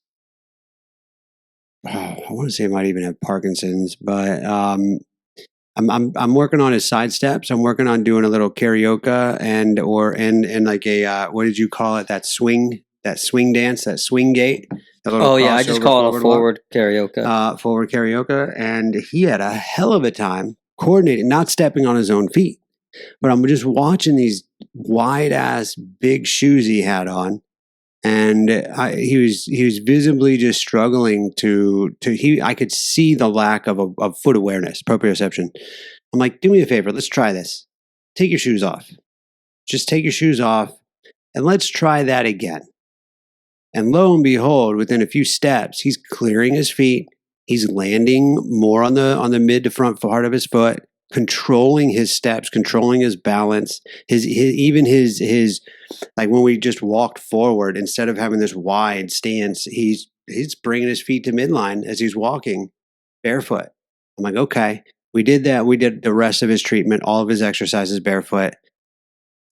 I want to say he might even have Parkinson's, but I'm working on his side steps. I'm working on doing a little karaoke and like a what did you call it? That swing dance, that swing gait. Oh yeah, I just call it a forward karaoke. Forward karaoke, and he had a hell of a time coordinating, not stepping on his own feet. But I'm just watching these wide ass big shoes he had on, and he was visibly just struggling I could see the lack of foot awareness, proprioception. I'm like, do me a favor, let's try this. Take your shoes off. Just take your shoes off, and let's try that again. And lo and behold, within a few steps, he's clearing his feet. He's landing more on the mid to front part of his foot, controlling his steps, controlling his balance. His like when we just walked forward, instead of having this wide stance, he's bringing his feet to midline as he's walking barefoot. I'm like, okay, we did that. We did the rest of his treatment, all of his exercises barefoot.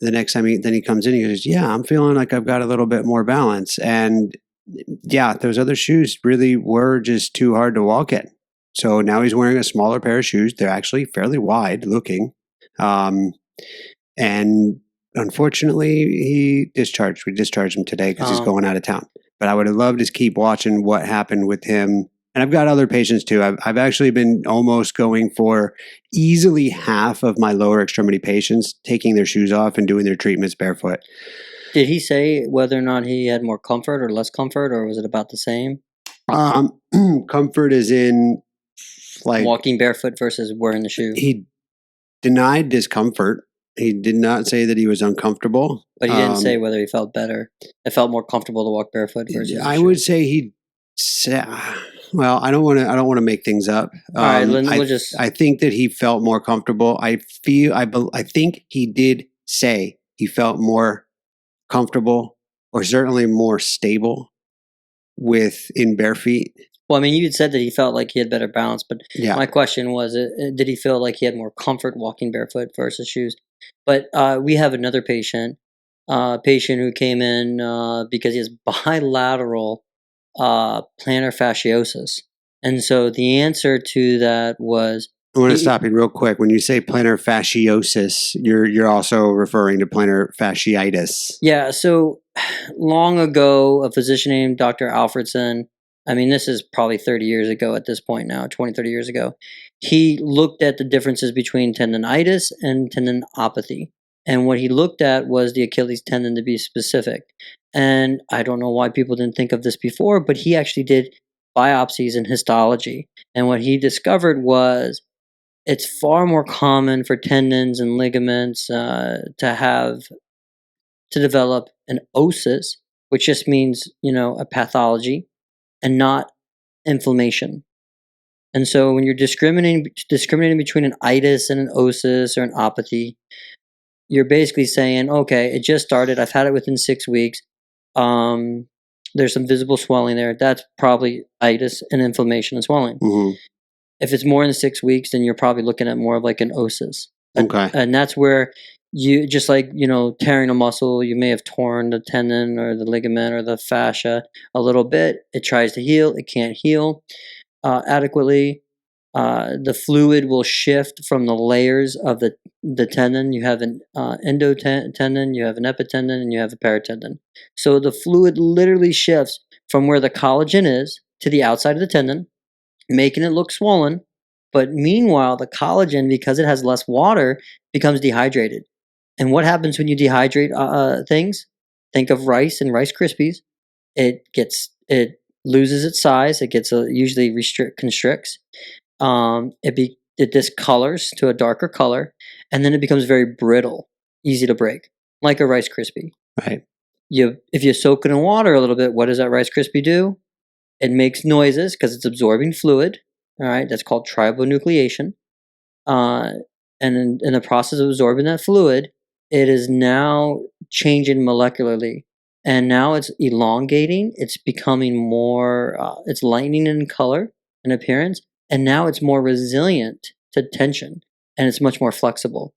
The next time he comes in, he goes, yeah, I'm feeling like I've got a little bit more balance. And yeah, those other shoes really were just too hard to walk in. So now he's wearing a smaller pair of shoes. They're actually fairly wide looking. And unfortunately, we discharged him today because he's going out of town. But I would have loved to keep watching what happened with him. And I've got other patients too. I've actually been almost going for easily half of my lower extremity patients taking their shoes off and doing their treatments barefoot. Did he say whether or not he had more comfort or less comfort, or was it about the same? Comfort is in like walking barefoot versus wearing the shoe. He denied discomfort. He did not say that he was uncomfortable. But he didn't say whether he felt better. It felt more comfortable to walk barefoot versus I would say he said, well, I don't want to make things up. All right, I think that he felt more comfortable. I think he did say he felt more comfortable, or certainly more stable in bare feet. Well, I mean, you had said that he felt like he had better balance, but my question was, did he feel like he had more comfort walking barefoot versus shoes? But we have another patient who came in because he has bilateral plantar fasciosis. And so the answer to that was... I want to stop you real quick. When you say plantar fasciosis, you're also referring to plantar fasciitis. Yeah, so long ago, a physician named Dr. Alfredson, I mean, this is probably 30 years ago at this point now, 20, 30 years ago, he looked at the differences between tendonitis and tendinopathy. And what he looked at was the Achilles tendon, to be specific. And I don't know why people didn't think of this before, but he actually did biopsies and histology. And what he discovered was it's far more common for tendons and ligaments to develop an osis, which just means, a pathology, and not inflammation. And so when you're discriminating between an itis and an osis or an opathy, you're basically saying, okay, it just started. I've had it within 6 weeks. There's some visible swelling there. That's probably itis and inflammation and swelling. Mm-hmm. If it's more than 6 weeks, then you're probably looking at more of like an osis. Okay. And that's where you, just like, tearing a muscle, you may have torn the tendon or the ligament or the fascia a little bit. It tries to heal. It can't heal adequately. The fluid will shift from the layers of the tendon. You have an endotendon, you have an epitendon, and you have a paratendon. So the fluid literally shifts from where the collagen is to the outside of the tendon, making it look swollen. But meanwhile, the collagen, because it has less water, becomes dehydrated. And what happens when you dehydrate things? Think of rice and Rice Krispies. It loses its size. It gets usually constricts. It discolors to a darker color, and then it becomes very brittle, easy to break, like a Rice Krispie. Right. If you soak it in water a little bit, what does that Rice Krispie do? It makes noises because it's absorbing fluid. All right, that's called tribonucleation. And in the process of absorbing that fluid, it is now changing molecularly, and now it's elongating. It's becoming more. It's lightening in color and appearance, and now it's more resilient to tension, and it's much more flexible.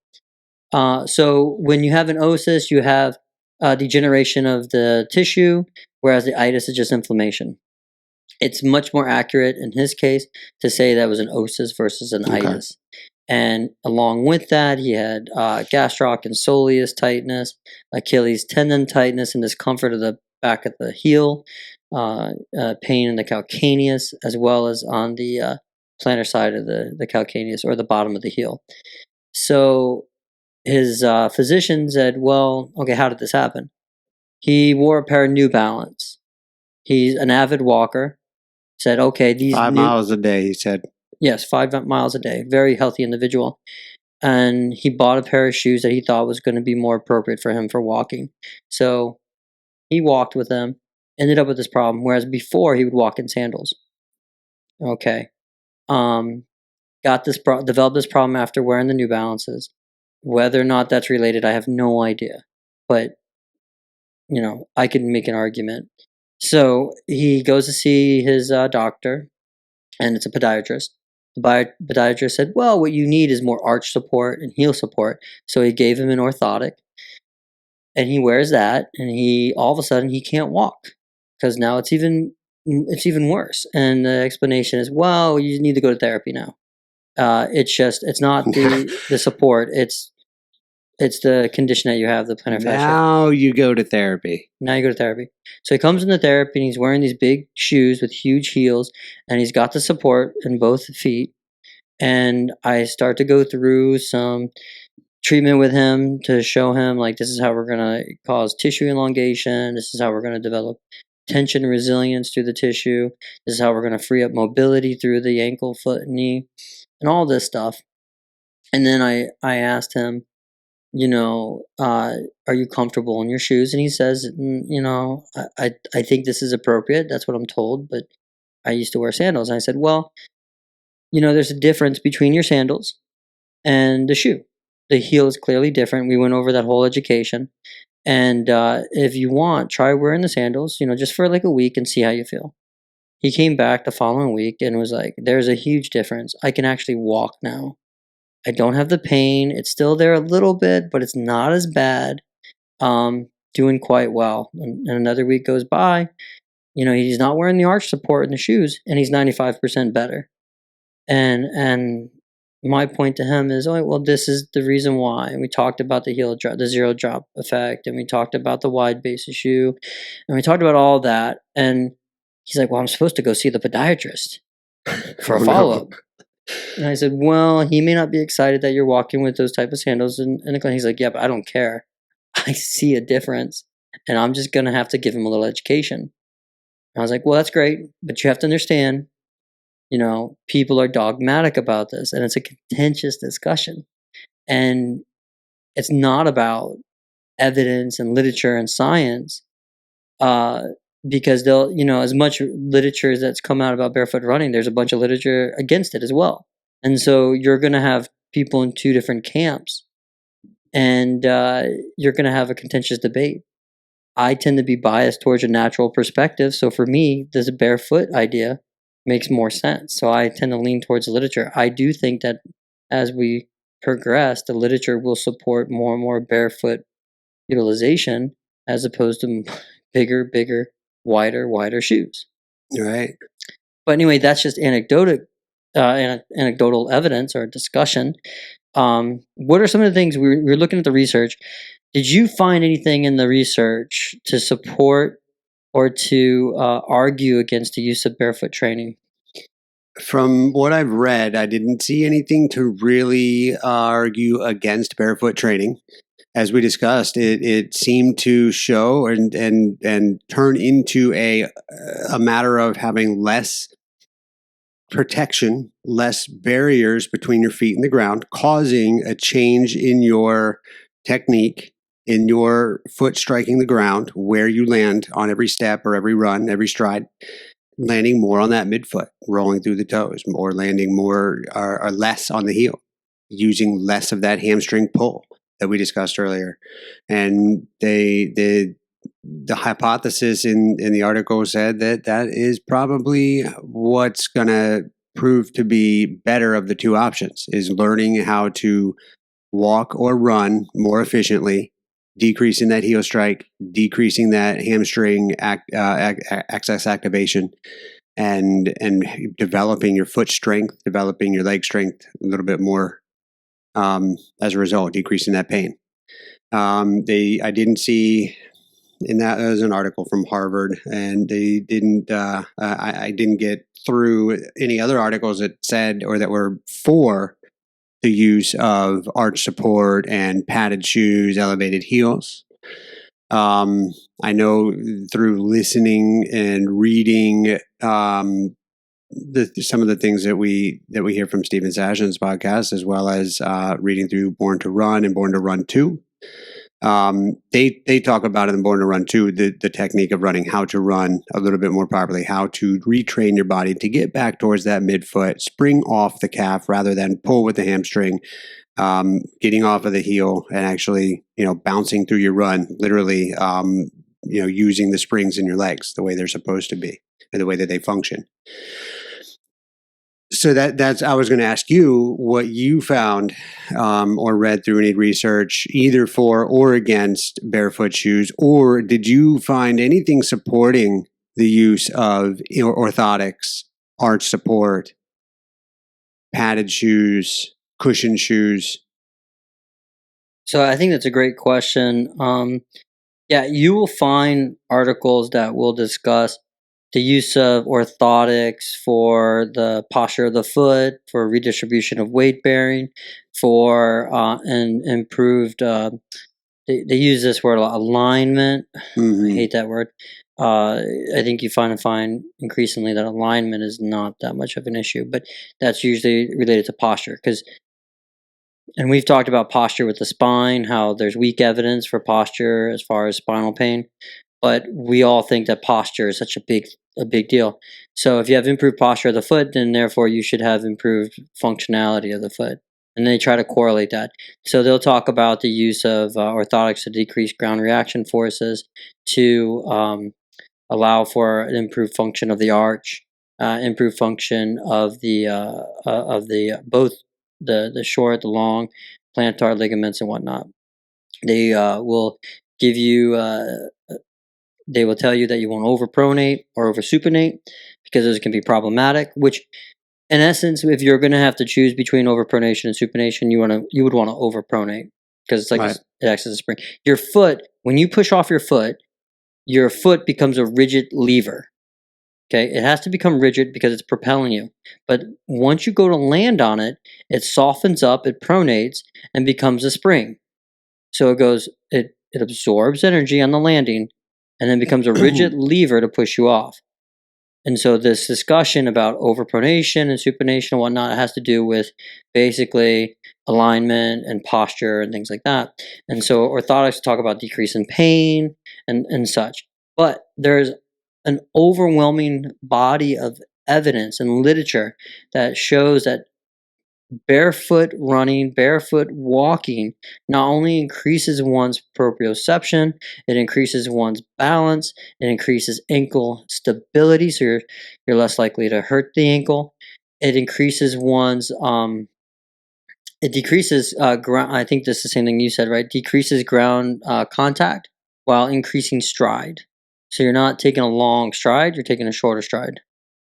So when you have an osis, you have degeneration of the tissue, whereas the itis is just inflammation. It's much more accurate in his case to say that was an osis versus an itis. And along with that, he had gastroc and soleus tightness, Achilles tendon tightness, and discomfort of the back of the heel, pain in the calcaneus, as well as on the plantar side of the calcaneus, or the bottom of the heel. So his physician said, well, okay, how did this happen? He wore a pair of New Balance. He's an avid walker. Said, okay, these 5 miles a day, he said. Yes, 5 miles a day. Very healthy individual. And he bought a pair of shoes that he thought was going to be more appropriate for him for walking. So he walked with them, ended up with this problem, whereas before he would walk in sandals. Okay. Developed this problem after wearing the New Balances. Whether or not that's related, I have no idea. But, I can make an argument. So he goes to see his doctor, and it's a podiatrist. The podiatrist said, well, what you need is more arch support and heel support. So he gave him an orthotic, and he wears that, and all of a sudden he can't walk because now it's even worse. And the explanation is, well, you need to go to therapy now. It's not the support. It's the condition that you have, the plantar fascia. Now you go to therapy. So he comes into therapy, and he's wearing these big shoes with huge heels, and he's got the support in both feet. And I start to go through some treatment with him to show him, like, this is how we're going to cause tissue elongation. This is how we're going to develop tension and resilience through the tissue. This is how we're going to free up mobility through the ankle, foot, and knee, and all this stuff. And then I asked him, are you comfortable in your shoes? And he says, I think this is appropriate. That's what I'm told, but I used to wear sandals. And I said, well, there's a difference between your sandals and the shoe. The heel is clearly different. We went over that whole education. And if you want, try wearing the sandals, just for like a week and see how you feel. He came back the following week and was like, there's a huge difference. I can actually walk now. I don't have the pain. It's still there a little bit, but it's not as bad. Doing quite well. And another week goes by. He's not wearing the arch support in the shoes, and he's 95% better. And my point to him is, oh, well, this is the reason why. And we talked about the heel drop, the zero drop effect, and we talked about the wide base issue, and we talked about all that. And he's like, well, I'm supposed to go see the podiatrist for a follow-up. And I said, well, he may not be excited that you're walking with those type of sandals. And he's like, yeah, but I don't care. I see a difference, and I'm just going to have to give him a little education. And I was like, well, that's great, but you have to understand, people are dogmatic about this, and it's a contentious discussion. And it's not about evidence and literature and science, uh, because they'll, as much literature that's come out about barefoot running, there's a bunch of literature against it as well. And so you're going to have people in two different camps, and you're going to have a contentious debate. I tend to be biased towards a natural perspective. So for me, this barefoot idea makes more sense. So I tend to lean towards the literature. I do think that as we progress, the literature will support more and more barefoot utilization as opposed to bigger, wider shoes. Right. But anyway, that's just anecdotal evidence or discussion. What are some of the things we're looking at the research? Did you find anything in the research to support or to argue against the use of barefoot training? From what I've read, I didn't see anything to really argue against barefoot training. As we discussed, it seemed to show and turn into a matter of having less protection, less barriers between your feet and the ground, causing a change in your technique, in your foot striking the ground, where you land on every step or every run, every stride, landing more on that midfoot, rolling through the toes, or landing more or less on the heel, using less of that hamstring pull that we discussed earlier. And the hypothesis in the article said that is probably what's going to prove to be better of the two options, is learning how to walk or run more efficiently, decreasing that heel strike, decreasing that hamstring excess activation, and developing your foot strength, developing your leg strength a little bit more, as a result, decreasing that pain. I didn't see in that, there was an article from Harvard, and they didn't. I didn't get through any other articles that said or that were for the use of arch support and padded shoes, elevated heels. I know through listening and reading some of the things that we hear from Stephen Sashen's podcast, as well as reading through Born to Run and Born to Run 2. They talk about it in Born to Run 2, the technique of running, how to run a little bit more properly, how to retrain your body to get back towards that midfoot, spring off the calf rather than pull with the hamstring, getting off of the heel and actually, bouncing through your run, literally, using the springs in your legs the way they're supposed to be and the way that they function. So that's I was going to ask you what you found or read through any research, either for or against barefoot shoes, or did you find anything supporting the use of orthotics, arch support, padded shoes, cushioned shoes? So I think that's a great question. Yeah, you will find articles that will discuss the use of orthotics for the posture of the foot, for redistribution of weight bearing, for and improved. They use this word a lot, alignment. I hate that word. I think you find increasingly that alignment is not that much of an issue, but that's usually related to posture and we've talked about posture with the spine, how there's weak evidence for posture as far as spinal pain, but we all think that posture is such a big deal. So if you have improved posture of the foot, then therefore you should have improved functionality of the foot. And they try to correlate that. So they'll talk about the use of orthotics to decrease ground reaction forces, to allow for an improved function of the arch, improved function of the both the short, the long, plantar ligaments and whatnot. They will give you. They will tell you that you won't overpronate or oversupinate because those can be problematic. Which, in essence, if you're going to have to choose between overpronation and supination, you would want to overpronate because it's like Right. it acts as a spring. Your foot, when you push off your foot becomes a rigid lever. Okay, it has to become rigid because it's propelling you. But once you go to land on it, it softens up, it pronates, and becomes a spring. So it absorbs energy on the landing and then becomes a rigid lever to push you off. And so this discussion about overpronation and supination and whatnot has to do with basically alignment and posture and things like that. And so orthotics talk about decrease in pain and such. But there's an overwhelming body of evidence and literature that shows that barefoot running, barefoot walking not only increases one's proprioception, it increases one's balance, it increases ankle stability, so you're less likely to hurt the ankle. It increases one's it decreases ground. I think this is the same thing you said, right? Decreases ground contact while increasing stride. So you're not taking a long stride; you're taking a shorter stride.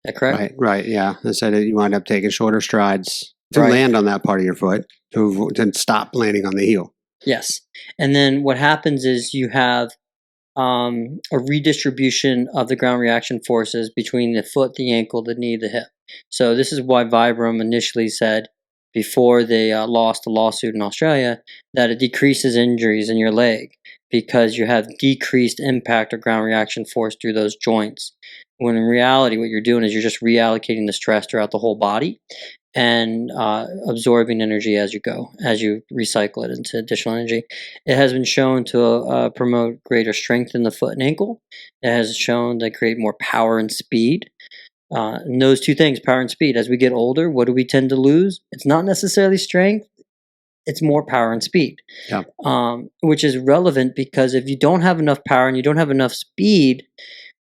Is that correct? Right. Yeah. They said that you wind up taking shorter strides to Right. land on that part of your foot to stop landing on the heel. Yes. And then what happens is you have a redistribution of the ground reaction forces between the foot, the ankle, the knee, the hip. So this is why Vibram initially said before they lost the lawsuit in Australia that it decreases injuries in your leg because you have decreased impact of ground reaction force through those joints. When in reality, what you're doing is you're just reallocating the stress throughout the whole body and absorbing energy as you go, as you recycle it into additional energy. It has been shown to promote greater strength in the foot and ankle. It has shown to create more power and speed. And those two things, power and speed, as we get older, what do we tend to lose? It's not necessarily strength, it's more power and speed. Yeah. Which is relevant because if you don't have enough power and you don't have enough speed,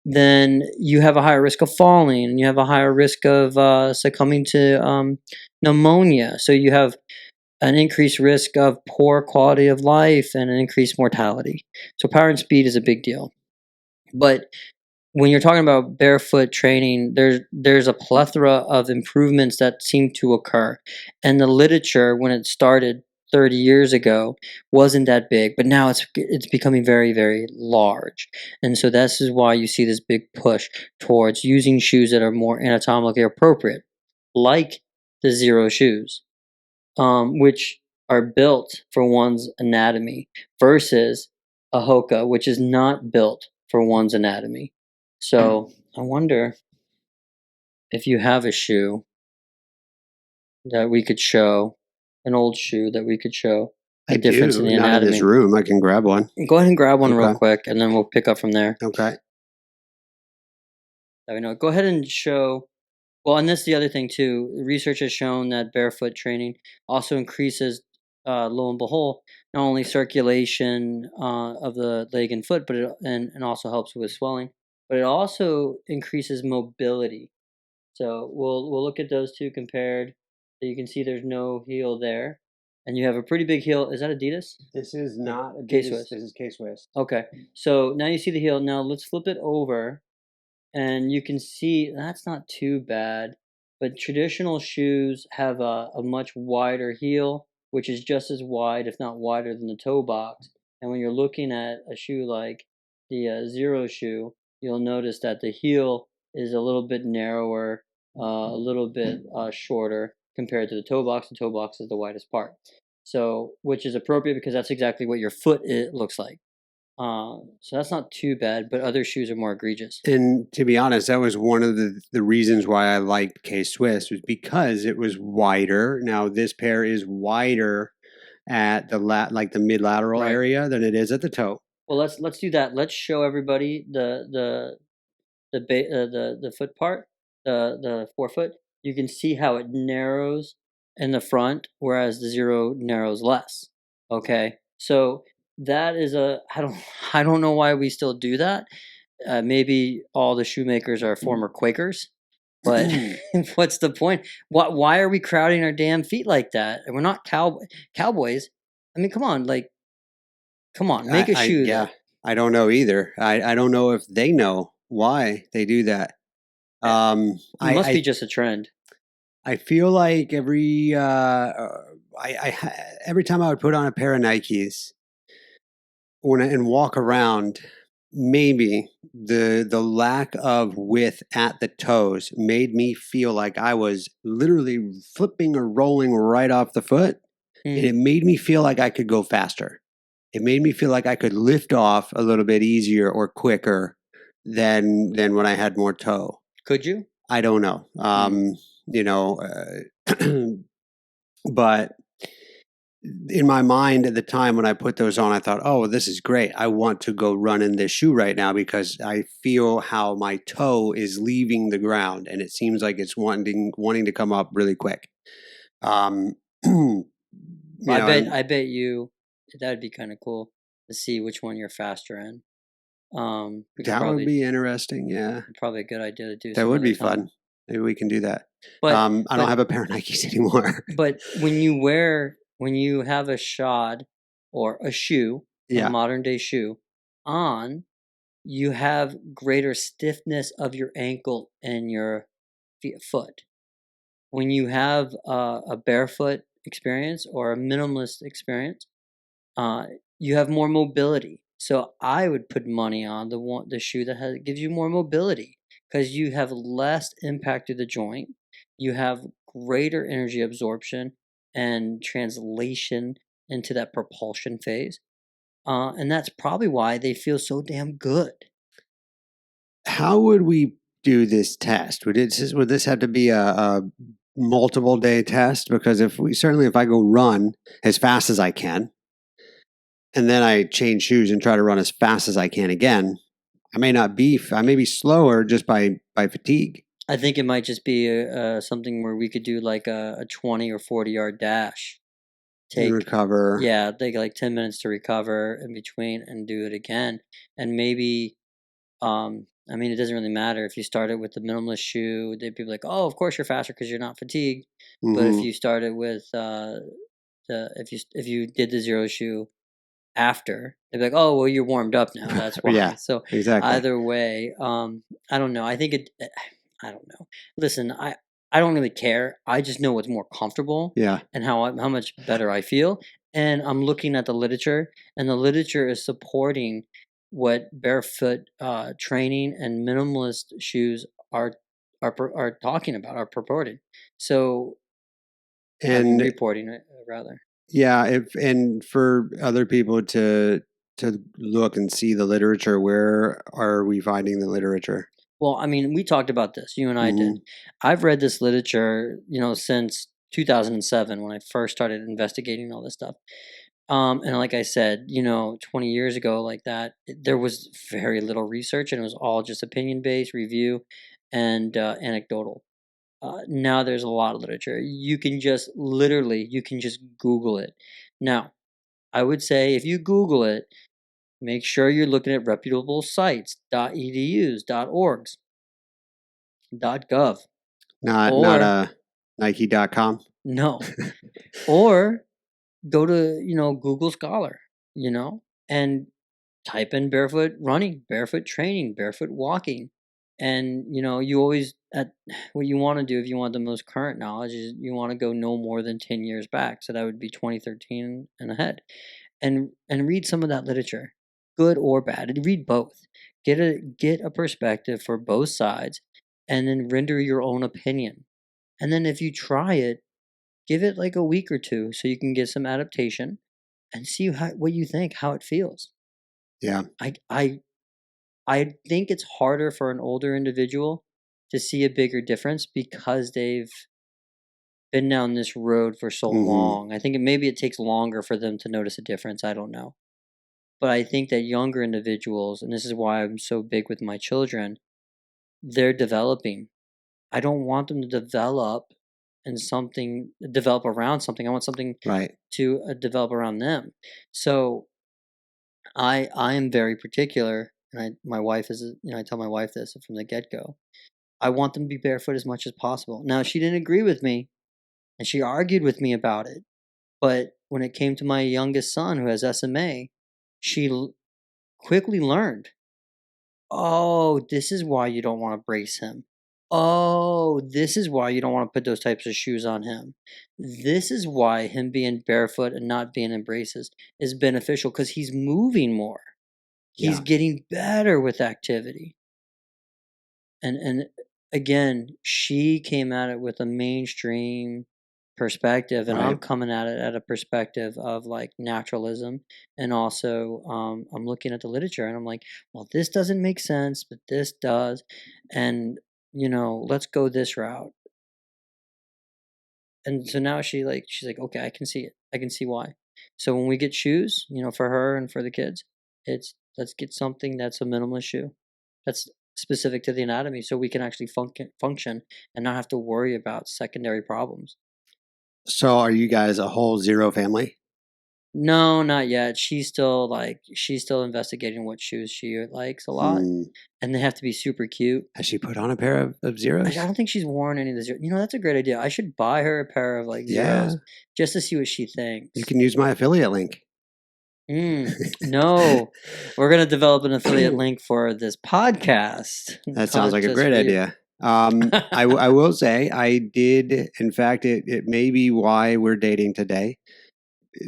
then you have a higher risk of falling and you have a higher risk of succumbing to pneumonia. So you have an increased risk of poor quality of life and an increased mortality. So power and speed is a big deal. But when you're talking about barefoot training, there's a plethora of improvements that seem to occur. And the literature, when it started 30 years ago, wasn't that big, but now it's becoming very, very large. And so this is why you see this big push towards using shoes that are more anatomically appropriate, like the zero shoes, which are built for one's anatomy, versus a Hoka, which is not built for one's anatomy. So I wonder if you have a shoe that we could show, an old shoe that we could show a difference in the Not in this anatomy. room. I can grab one. Go ahead and grab one real Okay. quick, and then we'll pick up from there. Okay. Go ahead and show. Well, and this is the other thing too. Research has shown that barefoot training also increases, lo and behold, not only circulation of the leg and foot, but and also helps with swelling, but it also increases mobility. So we'll look at those two compared. So you can see there's no heel there, and you have a pretty big heel. Is that Adidas? This is not Adidas. K-Swiss. This is K-Swiss. Okay, so now you see the heel. Now let's flip it over and you can see that's not too bad. But traditional shoes have a much wider heel, which is just as wide, if not wider, than the toe box. And when you're looking at a shoe like the Zero shoe, you'll notice that the heel is a little bit narrower, a little bit shorter compared to the toe box. The toe box is the widest part. So, which is appropriate because that's exactly what your foot looks like. So that's not too bad, but other shoes are more egregious. And to be honest, that was one of the reasons why I liked K-Swiss was because it was wider. Now this pair is wider at the like the mid-lateral Right. area than it is at the toe. Well, let's do that. Let's show everybody the foot part, the forefoot. You can see how it narrows in the front, whereas the Zero narrows less. Okay, so that is I don't know why we still do that. Maybe all the shoemakers are former Quakers, but what's the point? Why are we crowding our damn feet like that? And we're not cowboys. I mean, come on, make a shoe. Yeah, I don't know either. I don't know if they know why they do that. It must be just a trend. I feel like every time I would put on a pair of Nikes and walk around, maybe the lack of width at the toes made me feel like I was literally flipping or rolling right off the foot, and it made me feel like I could go faster. It made me feel like I could lift off a little bit easier or quicker than when I had more toe. Could you? I don't know. You know, but in my mind at the time when I put those on, I thought, oh, this is great. I want to go run in this shoe right now because I feel how my toe is leaving the ground and it seems like it's wanting to come up really quick. I bet you that'd be kind of cool to see which one you're faster in. That would be interesting. Yeah, probably a good idea to do. that would be fun. Maybe we can do that. But I don't have a pair of Nikes anymore. But when you have a shod or a shoe, a modern day shoe on, you have greater stiffness of your ankle and your foot. When you have a barefoot experience or a minimalist experience, you have more mobility. So I would put money on the shoe that gives you more mobility because you have less impact to the joint. You have greater energy absorption and translation into that propulsion phase. And that's probably why they feel so damn good. How would we do this test? Would this have to be a multiple day test? Because if I go run as fast as I can, and then I change shoes and try to run as fast as I can again, I may be slower just by fatigue. I think it might just be something where we could do like a 20 or 40-yard dash. Recover. Yeah, take like 10 minutes to recover in between and do it again. And maybe, I mean, it doesn't really matter if you started with the minimalist shoe. They'd be like, oh, of course you're faster because you're not fatigued. But if you started with if you did the zero shoe after, they'd be like, oh, well, you're warmed up now. That's why. Yeah, so exactly. Either way, I don't know. I think I don't know. Listen, I don't really care. I just know what's more comfortable. Yeah. And how much better I feel. And I'm looking at the literature, and the literature is supporting what barefoot training and minimalist shoes are talking about, are purporting. So, reporting it rather. Yeah, and for other people to look and see the literature, where are we finding the literature? Well, I mean, we talked about this. You and I did. I've read this literature, since 2007 when I first started investigating all this stuff. And like I said, 20 years ago, like that, there was very little research, and it was all just opinion-based review and anecdotal. Now there's a lot of literature. You can just Google it. Now, I would say if you Google it, make sure you're looking at reputable sites, .edus, .orgs, .gov. Not Nike.com. No. Or go to, Google Scholar, and type in barefoot running, barefoot training, barefoot walking. And, you always, what you want to do if you want the most current knowledge is you want to go no more than 10 years back. So that would be 2013 and ahead. And read some of that literature, good or bad. And read both. Get a perspective for both sides, and then render your own opinion. And then if you try it, give it like a week or two so you can get some adaptation and see what you think, how it feels. Yeah. I think it's harder for an older individual to see a bigger difference because they've been down this road for so long. I think maybe it takes longer for them to notice a difference. I don't know. But I think that younger individuals, and this is why I'm so big with my children, they're developing. I don't want them to develop around something. I want something to develop around them. So I am very particular, and my wife is, I tell my wife this from the get-go. I want them to be barefoot as much as possible. Now, she didn't agree with me, and she argued with me about it. But when it came to my youngest son who has SMA, she quickly learned, oh, this is why you don't want to brace him. Oh, this is why you don't want to put those types of shoes on him. This is why him being barefoot and not being in braces is beneficial because he's moving more. He's Yeah. getting better with activity. And again, she came at it with a mainstream perspective, and I'm Right. coming at it at a perspective of like naturalism, and also I'm looking at the literature and I'm like, well, this doesn't make sense, but this does, and let's go this route. And so now she's like, okay, I can see it. I can see why. So when we get shoes, for her and for the kids, it's let's get something that's a minimalist shoe, that's specific to the anatomy, so we can actually function and not have to worry about secondary problems. So are you guys a whole zero family? No, not yet. She's still investigating what shoes she likes a lot, Hmm. and they have to be super cute. Has she put on a pair of I zeros? don't think she's worn any of the zero. That's a great idea. I should buy her a pair of like Yeah. zeros just to see what she You thinks. can use my affiliate link. No, we're gonna develop an affiliate link for this podcast, That sounds not like a just great for you. idea. I will say I did, in fact, it may be why we're dating today.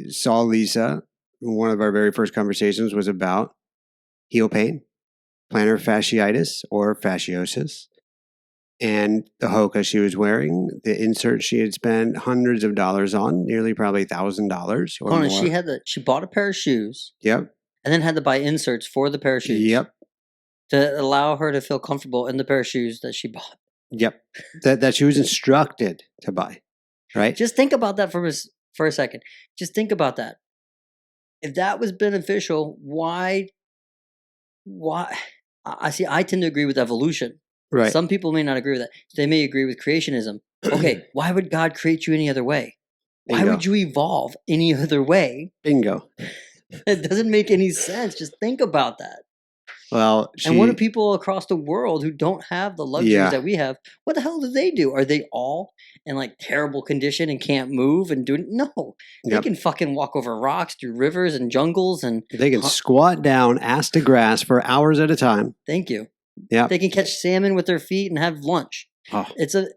Saw Lisa. One of our very first conversations was about heel pain, plantar fasciitis or fasciosis, and the Hoka she was wearing, the insert she had spent hundreds of dollars on, nearly probably $1,000 or Hold on, more. she bought a pair of shoes Yep. and then had to buy inserts for the pair of shoes Yep. to allow her to feel comfortable in the pair of shoes that she bought. Yep. That she was instructed to buy. Right. Just think about that for a second. Just think about that. If that was beneficial, why? I see. I tend to agree with evolution. Right. Some people may not agree with that. They may agree with creationism. Okay, why would God create you any other way? Why Bingo. would you evolve any other way? Bingo. It doesn't make any sense. Just think about that. Well, And what do people across the world who don't have the luxuries that we have? What the hell do they do? Are they all in like terrible condition and can't move and do? No, they Yep. can fucking walk over rocks, through rivers and jungles, and They can squat down ass to grass for hours at a time. thank you. Yeah. They can catch salmon with their feet and have lunch. Oh. It's a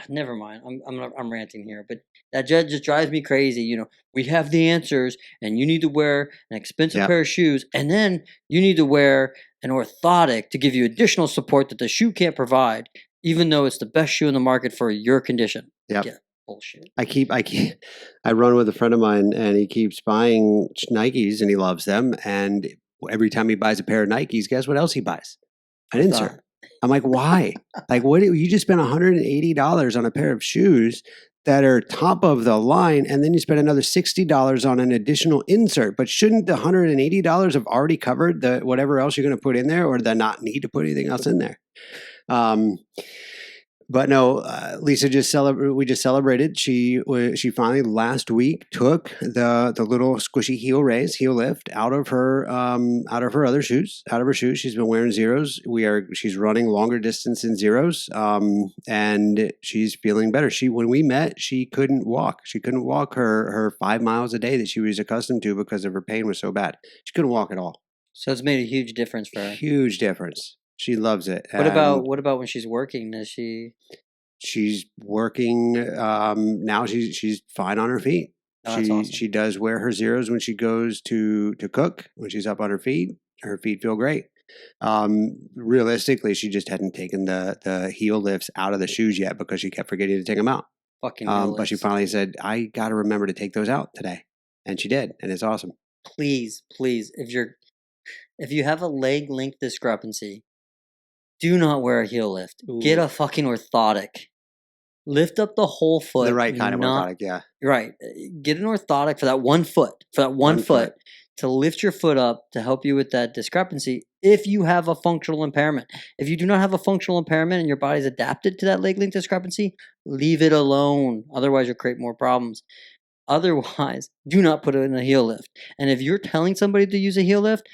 never mind. I'm ranting here, but that judge just drives me crazy. We have the answers, and you need to wear an expensive pair of shoes, and then you need to wear an orthotic to give you additional support that the shoe can't provide, even though it's the best shoe in the market for your condition. Yep. Yeah, bullshit. I run with a friend of mine, and he keeps buying Nikes, and he loves them. And every time he buys a pair of Nikes, guess what else he buys? An insert. I'm like, why? Like, what? You just spent $180 on a pair of shoes that are top of the line, and then you spend another $60 on an additional insert. But shouldn't the $180 have already covered the whatever else you're going to put in there, or the not need to put anything else in there? But no, Lisa we just celebrated. She finally last week took the little squishy heel lift out of her other shoes, out of her shoes. She's been wearing zeros. She's running longer distance in zeros, and she's feeling better. When we met, she couldn't walk. She couldn't walk her 5 miles a day that she was accustomed to because of her pain was so bad. She couldn't walk at all. So it's made a huge difference for her. Huge difference. She loves it. What about when she's working? Does she? She's working now. She's fine on her feet. Oh, that's awesome. She does wear her zeros when she goes to cook. When she's up on her feet feel great. Realistically, she just hadn't taken the heel lifts out of the shoes yet because she kept forgetting to take them out. Fucking but she finally said, "I got to remember to take those out today," and she did, and it's awesome. Please, if you have a leg length discrepancy, do not wear a heel lift. Ooh. Get a fucking orthotic. Lift up the whole foot. The right kind of orthotic, yeah. Right. Get an orthotic for that one foot. For that one foot. To lift your foot up to help you with that discrepancy if you have a functional impairment. If you do not have a functional impairment and your body's adapted to that leg length discrepancy, leave it alone. Otherwise, you'll create more problems. Otherwise, do not put it in a heel lift. And if you're telling somebody to use a heel lift,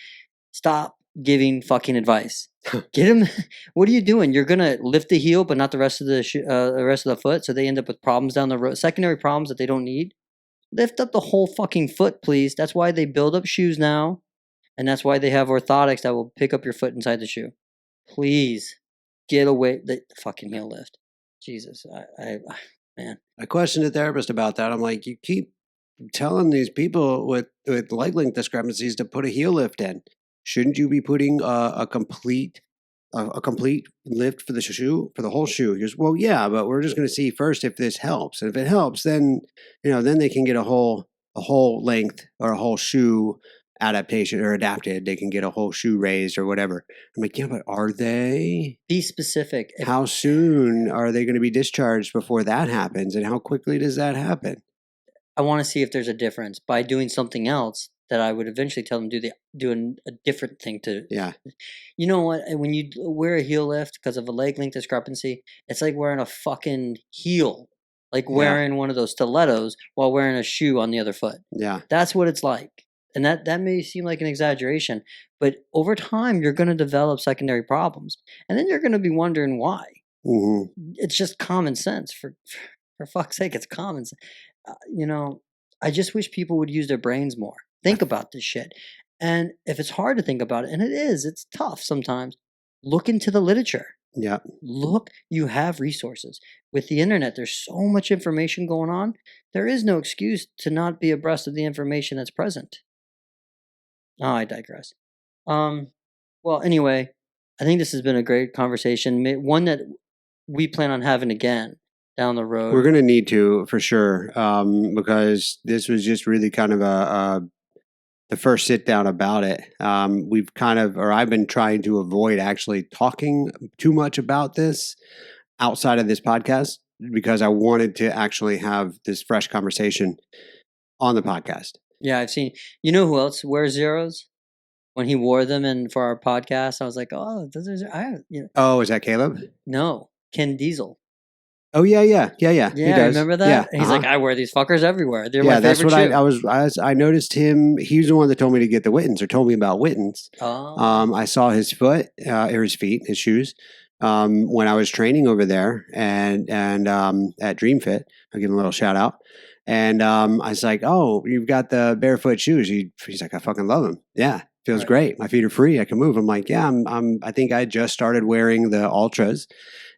stop giving fucking advice. Get them. What are you doing? You're gonna lift the heel, but not the rest of the foot, so they end up with problems down the road, secondary problems that they don't need. Lift up the whole fucking foot, please. That's why they build up shoes now, and that's why they have orthotics that will pick up your foot inside the shoe. Please get away the fucking heel lift. Jesus, man. I questioned a therapist about that. I'm like, you keep telling these people with leg length discrepancies to put a heel lift in. shouldn't you be putting a complete lift for the shoe, for the whole shoe? He goes, well, yeah, but we're just going to see first if this helps. And if it helps, then, then they can get a whole length or a whole shoe adaptation or adapted. They can get a whole shoe raised or whatever. I'm like, yeah, but are they? Be specific. How soon are they going to be discharged before that happens? And how quickly does that happen? I want to see if there's a difference by doing something else that I would eventually tell them do a different thing to. Yeah. You know what? When you wear a heel lift because of a leg length discrepancy, it's like wearing a fucking heel, like wearing one of those stilettos while wearing a shoe on the other foot. Yeah. That's what it's like. And that may seem like an exaggeration, but over time you're going to develop secondary problems, and then you're going to be wondering why. Mm-hmm. It's just common sense. For fuck's sake, it's common sense. I just wish people would use their brains more. Think about this shit. And if it's hard to think about it, and it's tough sometimes, look into the literature. Yeah. Look, you have resources. With the internet, there's so much information going on. There is no excuse to not be abreast of the information that's present. Oh, I digress. Well, anyway, I think this has been a great conversation. One that we plan on having again down the road. We're going to need to, for sure, because this was just really kind of the first sit down about it. I've been trying to avoid actually talking too much about this outside of this podcast because I wanted to actually have this fresh conversation on the podcast. Yeah, I've seen. You know who else wears zeros? When he wore them and for our podcast, I was like, "Oh, Oh, is that Caleb? No, Ken Diesel. Oh yeah. Yeah, He does. remember that? Yeah, and he's like, I wear these fuckers everywhere. They're my favorite that's what shoe. I noticed him. He was the one that told me to get the Wittens or told me about Wittens. Oh. I saw his foot or his feet, his shoes, when I was training over there and at Dream Fit. I'll give him a little shout out. And I was like, "Oh, you've got the barefoot shoes." He's like, "I fucking love them. Yeah, feels great. My feet are free. I can move." I'm like, "Yeah, I think I just started wearing the Ultras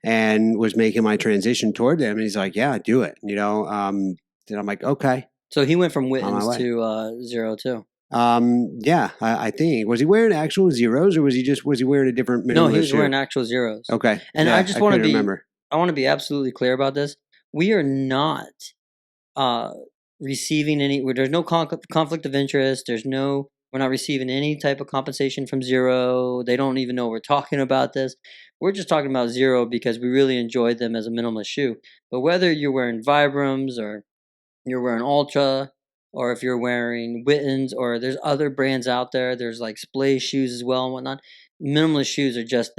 and was making my transition toward them." And he's like, "Yeah, do it." Then I'm like, "Okay." So he went from Wittens to zero too. Yeah, I think. Was he wearing actual zeros or was he wearing a different minimalist No, he was shoe? wearing actual zeros. Okay. And yeah, I just want to remember. I want to be absolutely clear about this. We are not receiving any. There's no conflict of interest. We're not receiving any type of compensation from Zero. They don't even know we're talking about this. We're just talking about Zero because we really enjoyed them as a minimalist shoe. But whether you're wearing Vibrams or you're wearing Ultra, or if you're wearing Wittens, or there's other brands out there, there's like splay shoes as well and whatnot. Minimalist shoes are just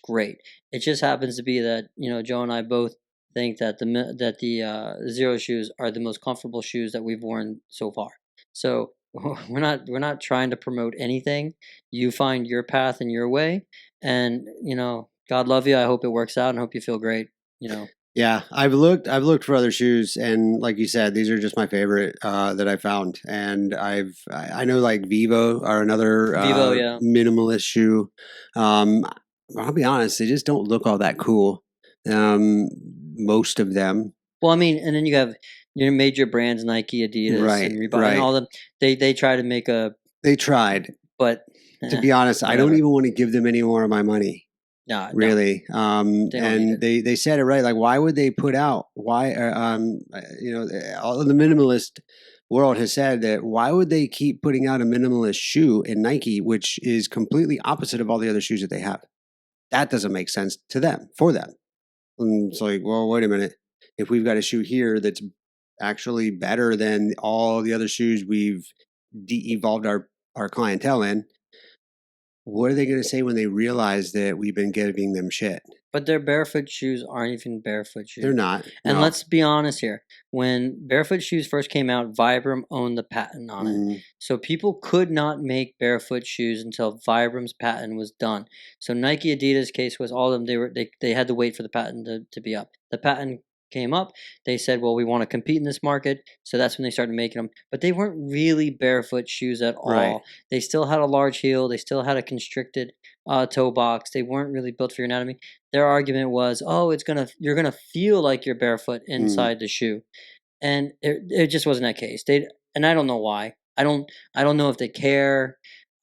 great. It just happens to be that Joe and I both think that the Zero shoes are the most comfortable shoes that we've worn so far. So we're not trying to promote anything. You find your path and your way, and God love you. I hope it works out, and hope you feel great. Yeah, I've looked for other shoes, and like you said, these are just my favorite that I found. And I know like Vivo are another minimalist shoe. I'll be honest, they just don't look all that cool. Most of them. Well, I mean, and then you have your major brands, Nike, Adidas, and Reebok, and all them. They try to make a. They tried, but to be honest, I don't even want to give them any more of my money. No, really. They said it right. Like, why would they put out? Why? All of the minimalist world has said that. Why would they keep putting out a minimalist shoe in Nike, which is completely opposite of all the other shoes that they have? That doesn't make sense to them. For them, and it's like, well, wait a minute. If we've got a shoe here that's actually better than all the other shoes we've de-evolved our clientele in, what are they going to say when they realize that we've been giving them shit? But their barefoot shoes aren't even barefoot shoes. They're not. And let's be honest here. When barefoot shoes first came out, Vibram owned the patent on it. So people could not make barefoot shoes until Vibram's patent was done. So Nike, Adidas case was all of them. They had to wait for the patent to be up. The patent came up. They said, well, we want to compete in this market. So that's when they started making them. But they weren't really barefoot shoes at all. Right. They still had a large heel. They still had a constricted toe box. They weren't really built for your anatomy. Their argument was, oh, you're gonna feel like you're barefoot inside the shoe. And it just wasn't that case. And I don't know why. I don't know if they care.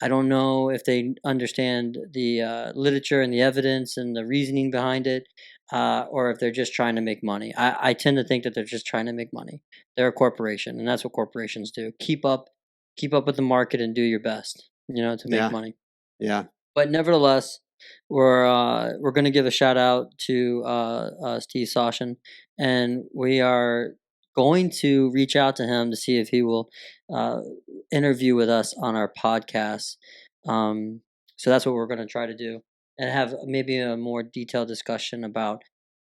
I don't know if they understand the literature and the evidence and the reasoning behind it, or if they're just trying to make money. I tend to think that they're just trying to make money. They're a corporation, and that's what corporations do. Keep up with the market and do your best, to make Yeah. money. Yeah. But nevertheless, we're going to give a shout out to Steve Soshin, and we are going to reach out to him to see if he will uh, interview with us on our podcast. So that's what we're going to try to do, and have maybe a more detailed discussion about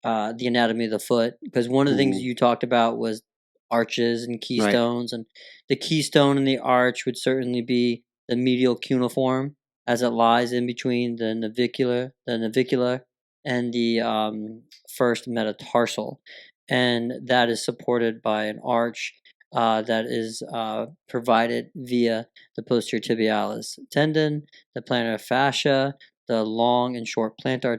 the anatomy of the foot. Because one of the things Mhm. you talked about was arches and Right. keystones, and the keystone and the arch would certainly be the medial cuneiform, as it lies in between the navicular and the first metatarsal, and that is supported by an arch that is provided via the posterior tibialis tendon, the plantar fascia, the long and short plantar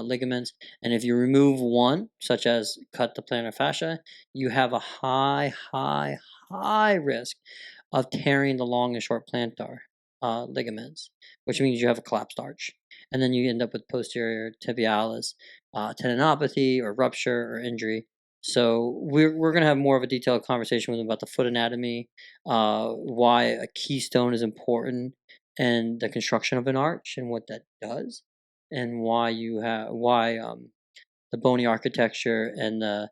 ligaments. And if you remove one, such as cut the plantar fascia, you have a high risk of tearing the long and short plantar ligaments, which means you have a collapsed arch. And then you end up with posterior tibialis tendinopathy or rupture or injury. So we're going to have more of a detailed conversation with them about the foot anatomy, why a keystone is important, and the construction of an arch and what that does, and why the bony architecture and the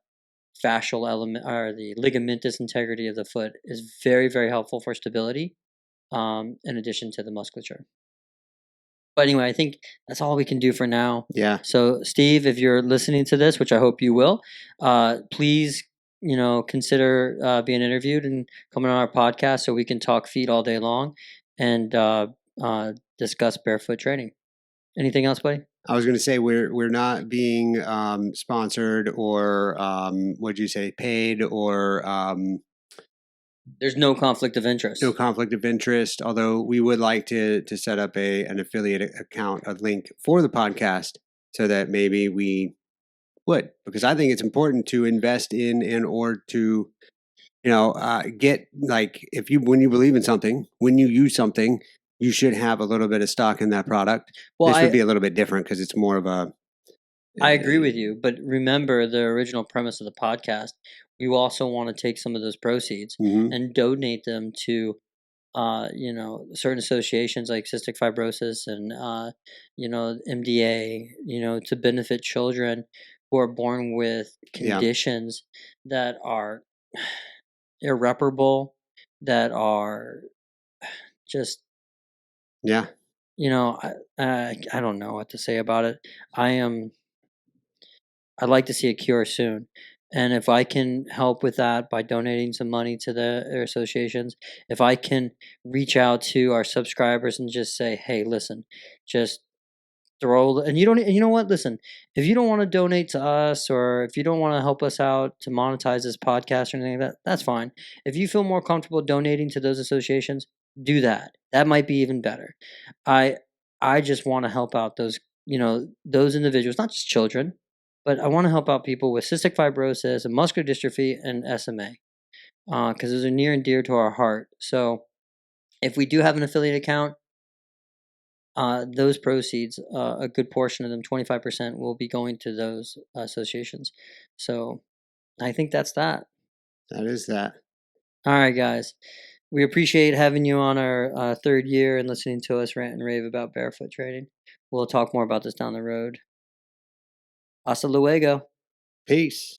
fascial element or the ligamentous integrity of the foot is very, very helpful for stability, in addition to the musculature. But anyway, I think that's all we can do for now. Yeah. So, Steve, if you're listening to this, which I hope you will, please, consider being interviewed and coming on our podcast so we can talk feet all day long and discuss barefoot training. Anything else, buddy? I was going to say we're not being sponsored or what'd you say, paid or There's no conflict of interest. no conflict of interest. Although we would like to set up an affiliate account, a link for the podcast, so that maybe we would, because I think it's important to invest in and or to get, like, when you believe in something, when you use something, you should have a little bit of stock in that product. Well, This would be a little bit different because it's more of a. I agree with you, but remember the original premise of the podcast. We also want to take some of those proceeds Mhm. and donate them to, certain associations like cystic fibrosis and, MDA, to benefit children who are born with Yeah. conditions that are irreparable, that are just, Yeah. I don't know what to say about it. I'd like to see a cure soon. And if I can help with that by donating some money to their associations, if I can reach out to our subscribers and just say, hey, listen, just and you don't, and you know what? Listen, if you don't want to donate to us, or if you don't want to help us out to monetize this podcast or anything like that, that's fine. If you feel more comfortable donating to those associations, do that. That might be even better. I I just want to help out those individuals, not just children, but I want to help out people with cystic fibrosis and muscular dystrophy and SMA, because those are near and dear to our heart. So if we do have an affiliate account, those proceeds, a good portion of them, 25%, will be going to those associations. So I think that's that. That is that. All right, guys. We appreciate having you on our third year and listening to us rant and rave about barefoot training. We'll talk more about this down the road. Hasta luego. Peace.